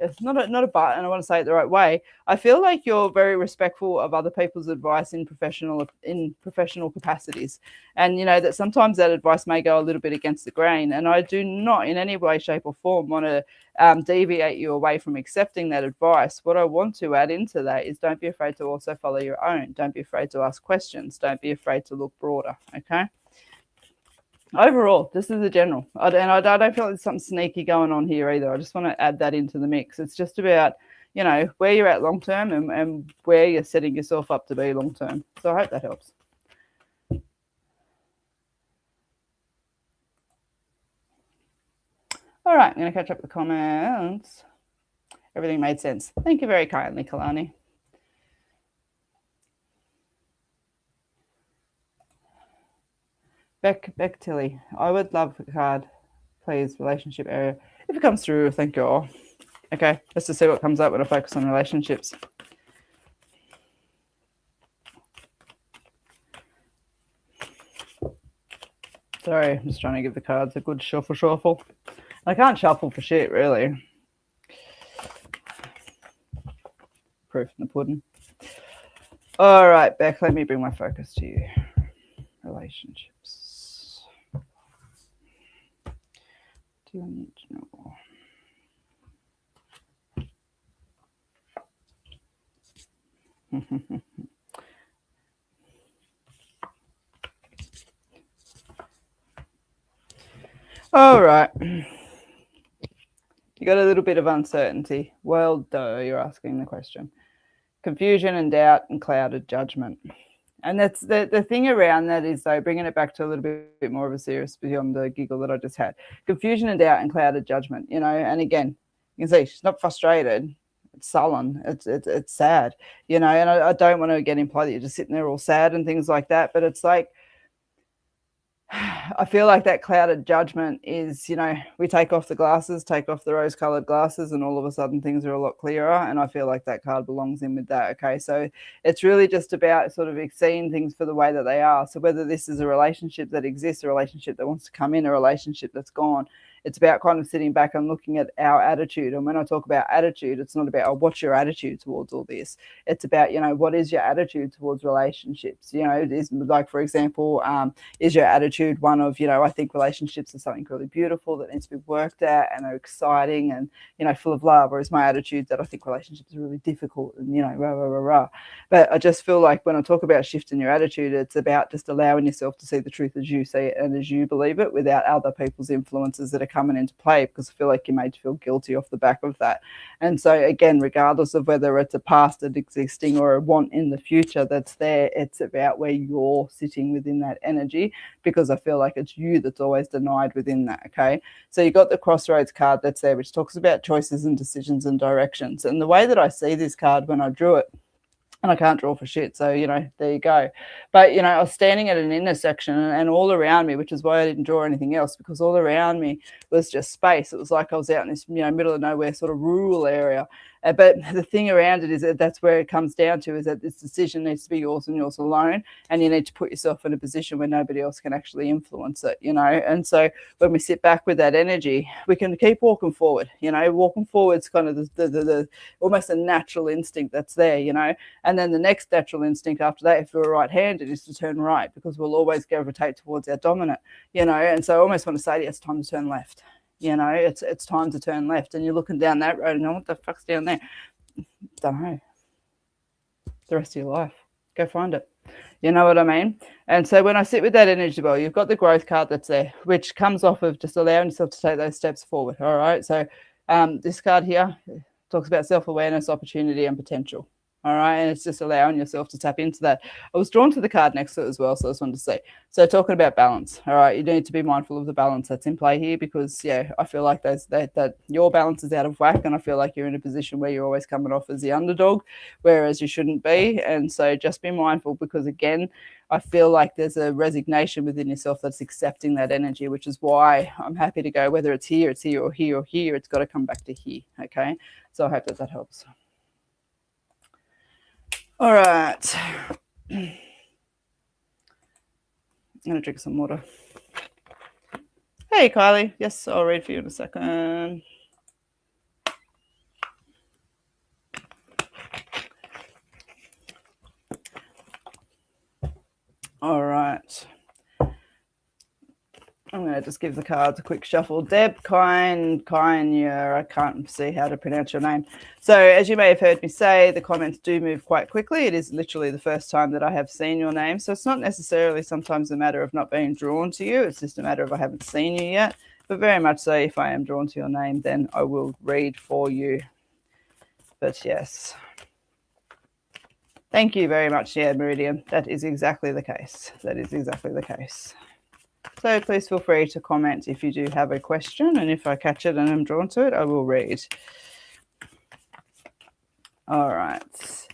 it's not a but, and I want to say it the right way. I feel like you're very respectful of other people's advice in professional capacities, and you know that sometimes that advice may go a little bit against the grain. And I do not, in any way, shape, or form, want to deviate you away from accepting that advice. What I want to add into that is don't be afraid to also follow your own. Don't be afraid to ask questions. Don't be afraid to look broader. Okay. Overall, this is a general. I don't feel like there's something sneaky going on here either. I just want to add that into the mix. It's just about, you know, where you're at long term and where you're setting yourself up to be long term. So I hope that helps. All right, I'm going to catch up the comments. Everything made sense. Thank you very kindly, Kalani. Beck Tilly, I would love a card, please, relationship area. If it comes through, thank you all. Okay, let's just see what comes up when I focus on relationships. Sorry, I'm just trying to give the cards a good shuffle. I can't shuffle for shit, really. proof in the pudding. All right, Beck, let me bring my focus to you. Relationships. Do you need to know? All right. You got a little bit of uncertainty. Well, duh, you're asking the question. Confusion and doubt and clouded judgment. And that's the thing around that is, though, bringing it back to a little bit more of a serious beyond the giggle that I just had. Confusion and doubt and clouded judgment, you know, and again, you can see she's not frustrated. It's sullen. It's sad, you know, and I don't want to again imply that you're just sitting there all sad and things like that, but it's like, I feel like that clouded judgment is, you know, we take off the glasses, take off the rose-colored glasses, and all of a sudden things are a lot clearer. And I feel like that card belongs in with that. Okay, so it's really just about sort of seeing things for the way that they are. So whether this is a relationship that exists, a relationship that wants to come in, a relationship that's gone, it's about kind of sitting back and looking at our attitude. And when I talk about attitude, it's not about, oh, what's your attitude towards all this? It's about, you know, what is your attitude towards relationships? You know, it is like, for example, is your attitude one of, you know, I think relationships are something really beautiful that needs to be worked at and are exciting and, you know, full of love? Or is my attitude that I think relationships are really difficult and, you know, rah, rah, rah, rah. But I just feel like when I talk about shifting your attitude, it's about just allowing yourself to see the truth as you see it and as you believe it, without other people's influences that are coming into play, because I feel like you're made to feel guilty off the back of that. And so again, regardless of whether it's a past that existing or a want in the future that's there, it's about where you're sitting within that energy, because I feel like it's you that's always denied within that. Okay, so you got the crossroads card that's there, which talks about choices and decisions and directions. And the way that I see this card when I drew it, and I can't draw for shit, so, you know, there you go. But, you know, I was standing at an intersection, and all around me, which is why I didn't draw anything else, because all around me was just space. It was like I was out in this, you know, middle of nowhere sort of rural area. But the thing around it is that that's where it comes down to, is that this decision needs to be yours and yours alone, and you need to put yourself in a position where nobody else can actually influence it, you know. And so when we sit back with that energy, we can keep walking forward, you know. Walking forward is kind of the almost a natural instinct that's there, you know. And then the next natural instinct after that, if we're right-handed, is to turn right, because we'll always gravitate towards our dominant, you know. And so I almost want to say to you, it's time to turn left. You know, it's time to turn left. And you're looking down that road and going, what the fuck's down there? Don't know. The rest of your life. Go find it. You know what I mean? And so when I sit with that energy ball, you've got the growth card that's there, which comes off of just allowing yourself to take those steps forward. All right. So this card here talks about self-awareness, opportunity, and potential. All right. And it's just allowing yourself to tap into that. I was drawn to the card next to it as well, so I just wanted to say. So talking about balance. All right. You need to be mindful of the balance that's in play here, because, yeah, I feel like that your balance is out of whack, and I feel like you're in a position where you're always coming off as the underdog, whereas you shouldn't be. And so just be mindful, because, again, I feel like there's a resignation within yourself that's accepting that energy, which is why I'm happy to go, whether it's here, or here, or here, it's got to come back to here. Okay. So I hope that helps. All right. I'm going to drink some water. Hey, Kylie. Yes, I'll read for you in a second. All right. I'm going to just give the cards a quick shuffle. Deb, Kine, I can't see how to pronounce your name. So as you may have heard me say, the comments do move quite quickly. It is literally the first time that I have seen your name. So it's not necessarily sometimes a matter of not being drawn to you. It's just a matter of I haven't seen you yet. But very much so, if I am drawn to your name, then I will read for you. But yes. Thank you very much, yeah, Meridian. That is exactly the case. That is exactly the case. So please feel free to comment if you do have a question, and if I catch it and I'm drawn to it, I will read. All right.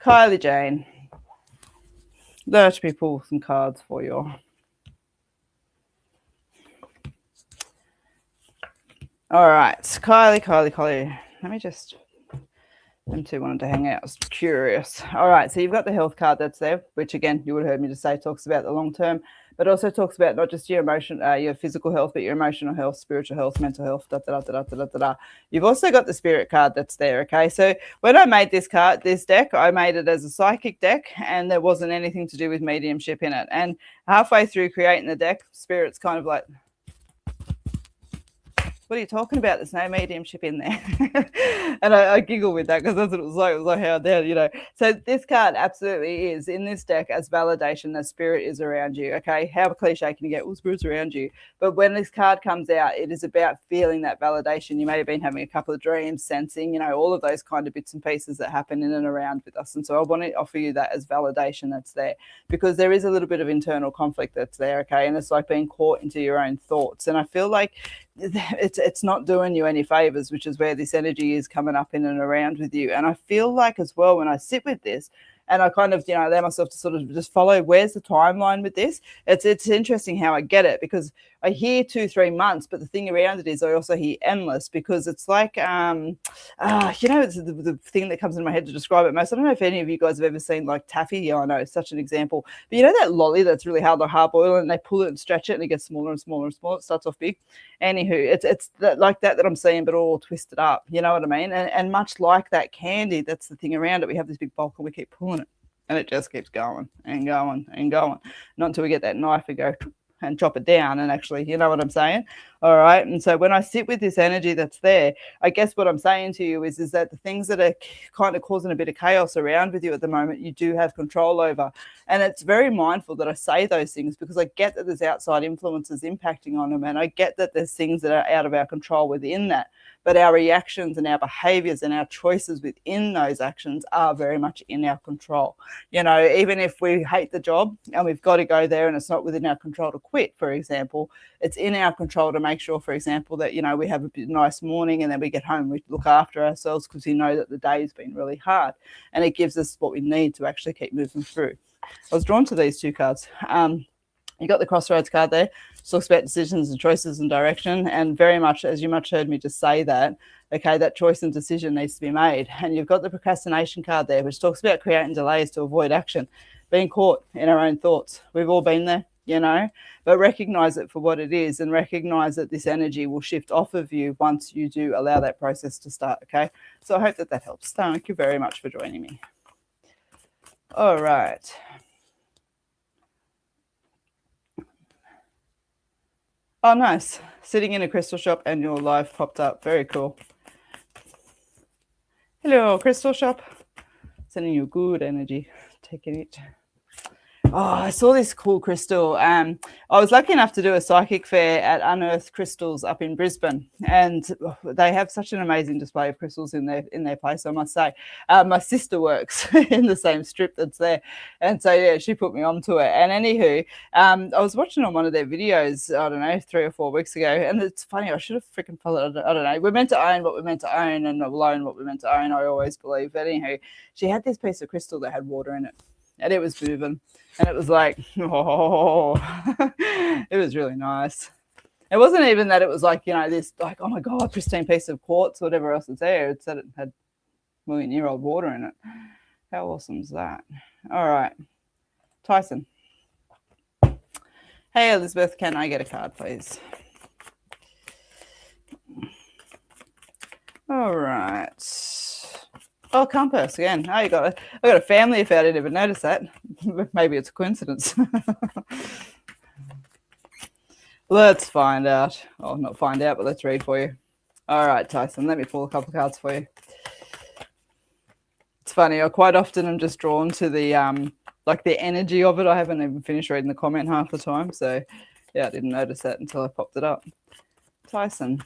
Kylie Jane. Let me pull some cards for you. All right. Kylie. Let me just... Them two wanted to hang out. I was curious. All right. So you've got the health card that's there, which, again, you would have heard me just say talks about the long-term but also talks about not just your your physical health, but your emotional health, spiritual health, mental health. Da, da, da, da, da, da, da. You've also got the spirit card that's there. Okay, so when I made this deck, I made it as a psychic deck, and there wasn't anything to do with mediumship in it. And halfway through creating the deck, spirit's kind of like, what are you talking about? There's no mediumship in there. And I giggle with that because that's what it was like. It was like, how dare, you know. So this card absolutely is in this deck as validation that spirit is around you. Okay, how cliche can you get? Well, spirit's around you. But when this card comes out, it is about feeling that validation. You may have been having a couple of dreams, sensing, you know, all of those kind of bits and pieces that happen in and around with us. And so I want to offer you that as validation that's there, because there is a little bit of internal conflict that's there. Okay, and it's like being caught into your own thoughts. And I feel like it's not doing you any favors, which is where this energy is coming up in and around with you. And I feel like as well, when I sit with this and I kind of, you know, allow myself to sort of just follow where's the timeline with this, it's interesting how I get it, because I hear 2-3 months, but the thing around it is I also hear endless, because it's like you know, it's the thing that comes in my head to describe it most. I don't know if any of you guys have ever seen like taffy. Yeah, I know, it's such an example, but you know that lolly that's really hard, like hard boiled, and they pull it and stretch it and it gets smaller and smaller and smaller. It starts off big. Anywho, it's like that I'm seeing, but all twisted up, you know what I mean? And much like that candy, that's the thing around it. We have this big bulk and we keep pulling it, and it just keeps going and going and going, not until we get that knife and go and chop it down. And actually, you know what I'm saying? All right. And so when I sit with this energy that's there, I guess what I'm saying to you is that the things that are kind of causing a bit of chaos around with you at the moment, you do have control over. And it's very mindful that I say those things, because I get that there's outside influences impacting on them. And I get that there's things that are out of our control within that. But our reactions and our behaviors and our choices within those actions are very much in our control. You know, even if we hate the job and we've got to go there and it's not within our control to quit, for example, it's in our control to make sure, for example, that, you know, we have a nice morning and then we get home, we look after ourselves, because we know that the day has been really hard, and it gives us what we need to actually keep moving through. I was drawn to these two cards. You got the crossroads card there. It talks about decisions and choices and direction, and very much, as you much heard me just say that, okay, that choice and decision needs to be made. And you've got the procrastination card there, which talks about creating delays to avoid action, being caught in our own thoughts. We've all been there, you know, but recognize it for what it is, and recognize that this energy will shift off of you once you do allow that process to start. Okay, so I hope that helps. Thank you very much for joining me. All right. Oh, nice. Sitting in a crystal shop and your live popped up. Very cool. Hello, crystal shop. Sending you good energy. Taking it. Oh, I saw this cool crystal. I was lucky enough to do a psychic fair at Unearthed Crystals up in Brisbane, and they have such an amazing display of crystals in their place, I must say. My sister works in the same strip that's there, and so yeah, she put me onto it. And anywho, I was watching on one of their videos, I don't know, 3 or 4 weeks ago, and it's funny, I should have freaking followed. I don't know. We're meant to own what we're meant to own, and we'll own what we're meant to own. I always believe. But anywho, she had this piece of crystal that had water in it, and it was moving. And it was like, oh, it was really nice. It wasn't even that it was like, you know, this like, oh my God, pristine piece of quartz or whatever else is there. It said it had million-year-old water in it. How awesome is that? All right. Tyson. Hey, Elizabeth, can I get a card, please? All right. Oh, compass again. Oh, I got a family affair. I didn't even notice that. Maybe it's a coincidence. Let's find out. Oh, not find out, but let's read for you. All right, Tyson, let me pull a couple of cards for you. It's funny. I quite often am just drawn to the like the energy of it. I haven't even finished reading the comment half the time. So yeah, I didn't notice that until I popped it up. Tyson.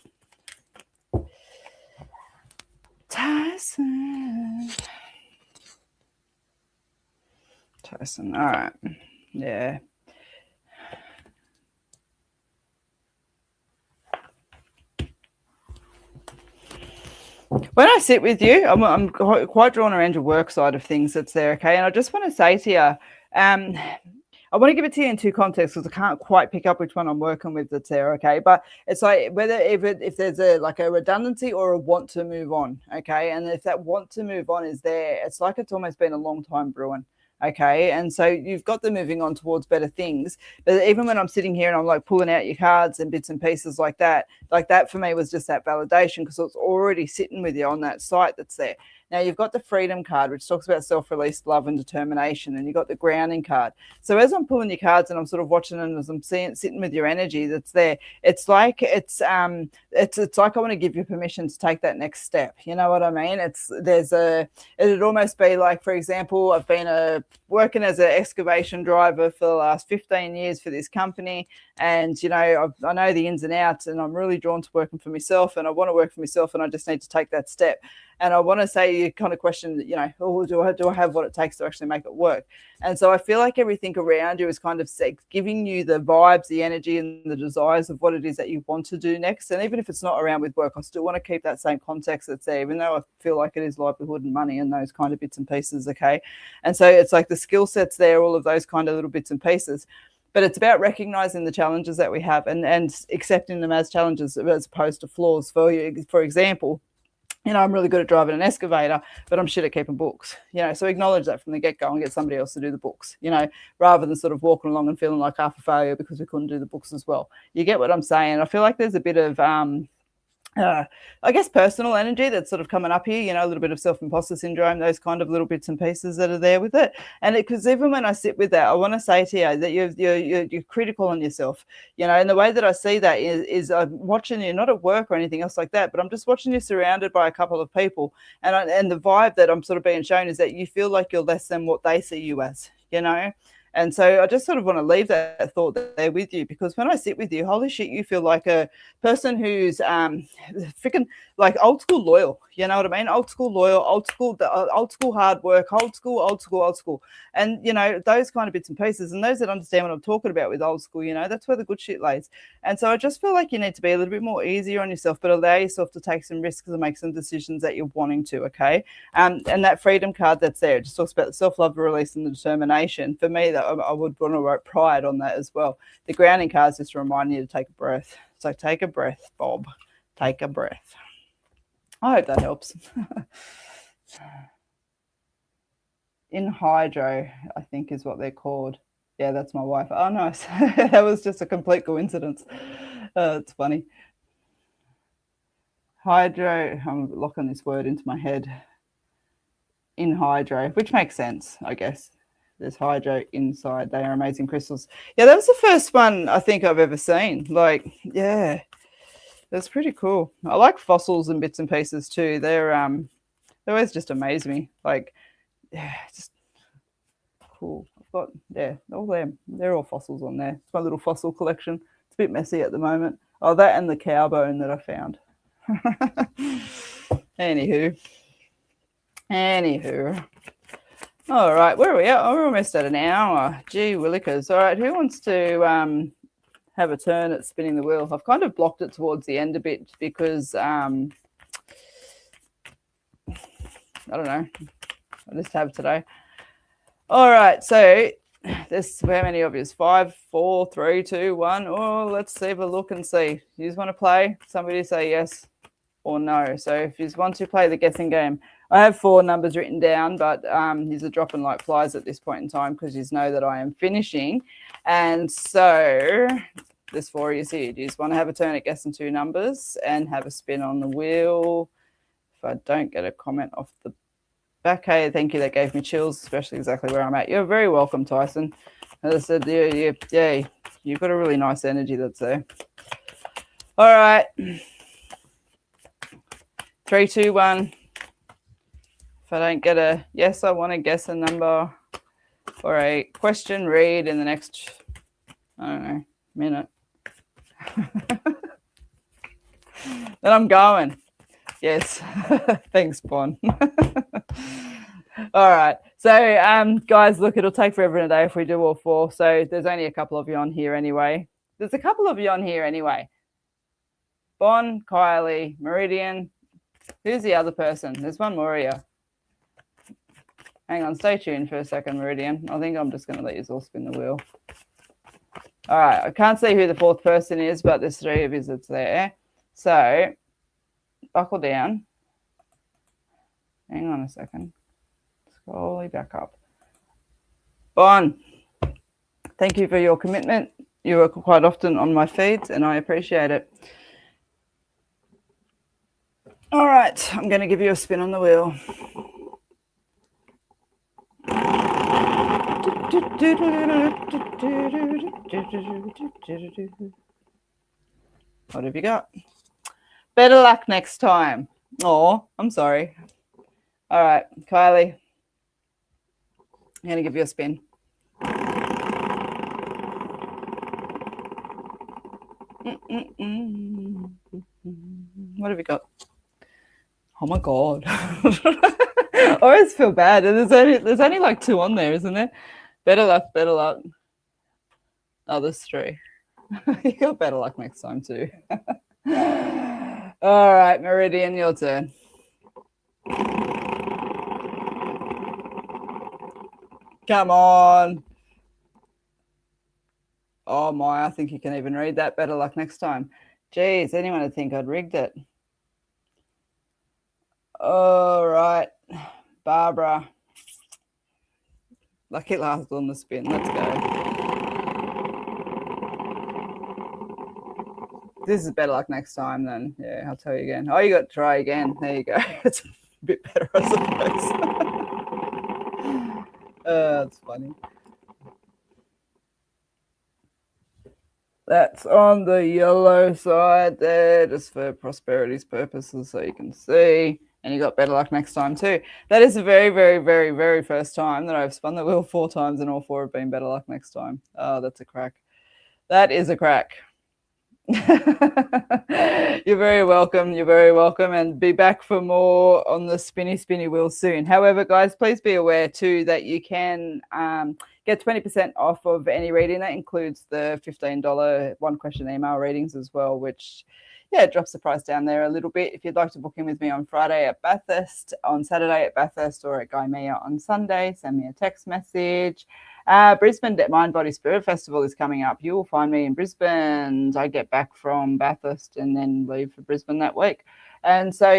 Tyson. All right. Yeah. When I sit with you, I'm quite drawn around your work side of things that's there, okay? And I just want to say to you, I want to give it to you in two contexts because I can't quite pick up which one I'm working with that's there, okay? But it's like whether if there's a redundancy or a want to move on, okay? And if that want to move on is there, it's like it's almost been a long time brewing, Okay. And so you've got them moving on towards better things. But even when I'm sitting here and I'm like pulling out your cards and bits and pieces like that for me was just that validation because it's already sitting with you on that site that's there. Now you've got the freedom card, which talks about self-release, love, and determination, and you've got the grounding card. So as I'm pulling your cards and I'm sort of watching them as I'm sitting with your energy that's there, it's like it's like I want to give you permission to take that next step. You know what I mean? It'd almost be like, for example, I've been working as an excavation driver for the last 15 years for this company, and I know the ins and outs, and I'm really drawn to working for myself, and I want to work for myself, and I just need to take that step. And I want to say, you kind of question, oh, do I have what it takes to actually make it work? And so I feel like everything around you is kind of giving you the vibes, the energy, and the desires of what it is that you want to do next. And even if it's not around with work, I still want to keep that same context that's there, even though I feel like it is livelihood and money and those kind of bits and pieces, okay? And so it's like the skill sets there, all of those kind of little bits and pieces. But it's about recognizing the challenges that we have and accepting them as challenges as opposed to flaws. For example, I'm really good at driving an excavator, but I'm shit at keeping books, so acknowledge that from the get-go and get somebody else to do the books, rather than sort of walking along and feeling like half a failure because we couldn't do the books as well. You get what I'm saying? I feel like there's a bit of I guess personal energy that's sort of coming up here, a little bit of self-imposter syndrome, those kind of little bits and pieces that are there with it. And because even when I sit with that, I want to say to you that you're critical on yourself, and the way that I see that is I'm watching you, not at work or anything else like that, but I'm just watching you surrounded by a couple of people, and the vibe that I'm sort of being shown is that you feel like you're less than what they see you as, And so I just sort of want to leave that thought there with you, because when I sit with you, holy shit, you feel like a person who's freaking like old school loyal. You know what I mean? Old school loyal, old school hard work, old school. And, those kind of bits and pieces. And those that understand what I'm talking about with old school, that's where the good shit lays. And so I just feel like you need to be a little bit more easier on yourself, but allow yourself to take some risks and make some decisions that you're wanting to, okay? And that freedom card that's there, it just talks about the self-love, release, and the determination. For me, that I would want to write pride on that as well. The grounding card is just reminding you to take a breath. So take a breath, Bob. Take a breath. I hope that helps. In hydro, I think is what they're called. Yeah, that's my wife. Oh, nice. That was just a complete coincidence. It's funny. Hydro, I'm locking this word into my head. In hydro, which makes sense, I guess. There's hydro inside. They are amazing crystals. Yeah, that was the first one I think I've ever seen. Like, yeah, that's pretty cool. I like fossils and bits and pieces too. They always just amaze me. Like, yeah, just cool. I've got, all them. They're all fossils on there. It's my little fossil collection. It's a bit messy at the moment. Oh, that and the cow bone that I found. Anywho. All right, where are we at? Oh, we're almost at an hour. Gee willikers. All right, who wants to have a turn at spinning the wheel? I've kind of blocked it towards the end a bit because, I don't know, I just have today. All right, so there's how many of you? 5, 4, 3, 2, 1. Oh, let's have a look and see. You just want to play? Somebody say yes or no. So if you want to play the guessing game, I have 4 numbers written down, but these are dropping like flies at this point in time because you know that I am finishing. And so there's 4 of you here. Do you just want to have a turn at guessing 2 numbers and have a spin on the wheel? If I don't get a comment off the back, hey, thank you. That gave me chills, especially exactly where I'm at. You're very welcome, Tyson. As I said, yeah, you've got a really nice energy that's there. All right. 3, 2, 1. If I don't get a yes, I want to guess a number or a question read in the next, I don't know, minute. Then I'm going. Yes. Thanks, Bon. All right. So, guys, look, it'll take forever and a day if we do all 4. So there's only a couple of you on here anyway. Bon, Kylie, Meridian. Who's the other person? There's one more here. Hang on, stay tuned for a second, Meridian. I think I'm just going to let you all spin the wheel. All right, I can't see who the 4th person is, but there's 3 of you that's there. So, buckle down. Hang on a second. Scroll back up. Bon, thank you for your commitment. You are quite often on my feeds, and I appreciate it. All right, I'm going to give you a spin on the wheel. What have you got? Better luck next time. Oh, I'm sorry. All right, Kylie, I'm going to give you a spin. What have you got? Oh my God. I always feel bad. There's only like 2 on there, isn't there? Better luck, better luck. Oh, there's 3. You got better luck next time too. All right, Meridian, your turn. Come on. Oh my, I think you can even read that. Better luck next time. Geez, anyone would think I'd rigged it. All right, Barbara. Lucky last on the spin. Let's go. This is better luck next time then. Yeah, I'll tell you again. Oh, you got to try again. There you go. It's a bit better, I suppose. That's funny. That's on the yellow side there, just for prosperity's purposes, so you can see. And you got better luck next time too. That is the very, very, very, very first time that I've spun the wheel 4 times and all 4 have been better luck next time. Oh, that's a crack. That is a crack. You're very welcome. You're very welcome, and be back for more on the spinny wheel soon. However, guys, please be aware too that you can get 20% off of any reading. That includes the $15 one question email readings as well, which drops the price down there a little bit. If you'd like to book in with me on Friday at Bathurst, on Saturday at Bathurst, or at Gaimea on Sunday, send me a text message. Brisbane Mind Body Spirit Festival is coming up. You will find me in Brisbane. I get back from Bathurst and then leave for Brisbane that week. And so,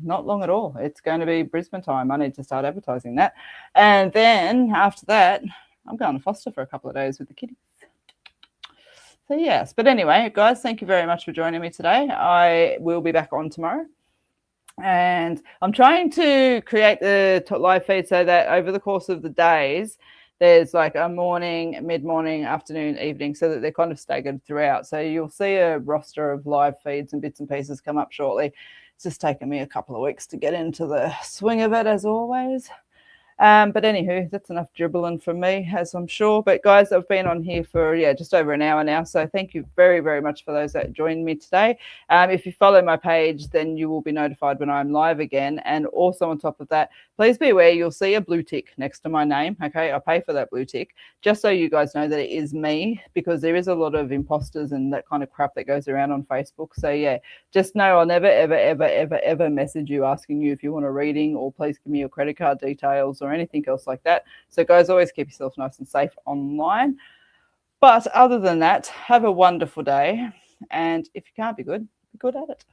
not long at all. It's going to be Brisbane time. I need to start advertising that. And then after that, I'm going to Foster for a couple of days with the kiddies. So, yes. But anyway, guys, thank you very much for joining me today. I will be back on tomorrow. And I'm trying to create the live feed so that over the course of the days, there's like a morning, mid-morning, afternoon, evening, so that they're kind of staggered throughout. So you'll see a roster of live feeds and bits and pieces come up shortly. It's just taken me a couple of weeks to get into the swing of it, as always. But anywho, that's enough dribbling from me, as I'm sure. But guys, I've been on here for just over an hour now, so thank you very, very much for those that joined me today. If you follow my page, then you will be notified when I'm live again. And also on top of that, please be aware you'll see a blue tick next to my name. Okay, I pay for that blue tick, just so you guys know that it is me, because there is a lot of imposters and that kind of crap that goes around on Facebook. So just know I'll never, ever, ever, ever, ever message you asking you if you want a reading, or please give me your credit card details or anything else like that. So guys, always keep yourself nice and safe online. But other than that, have a wonderful day. And if you can't be good at it.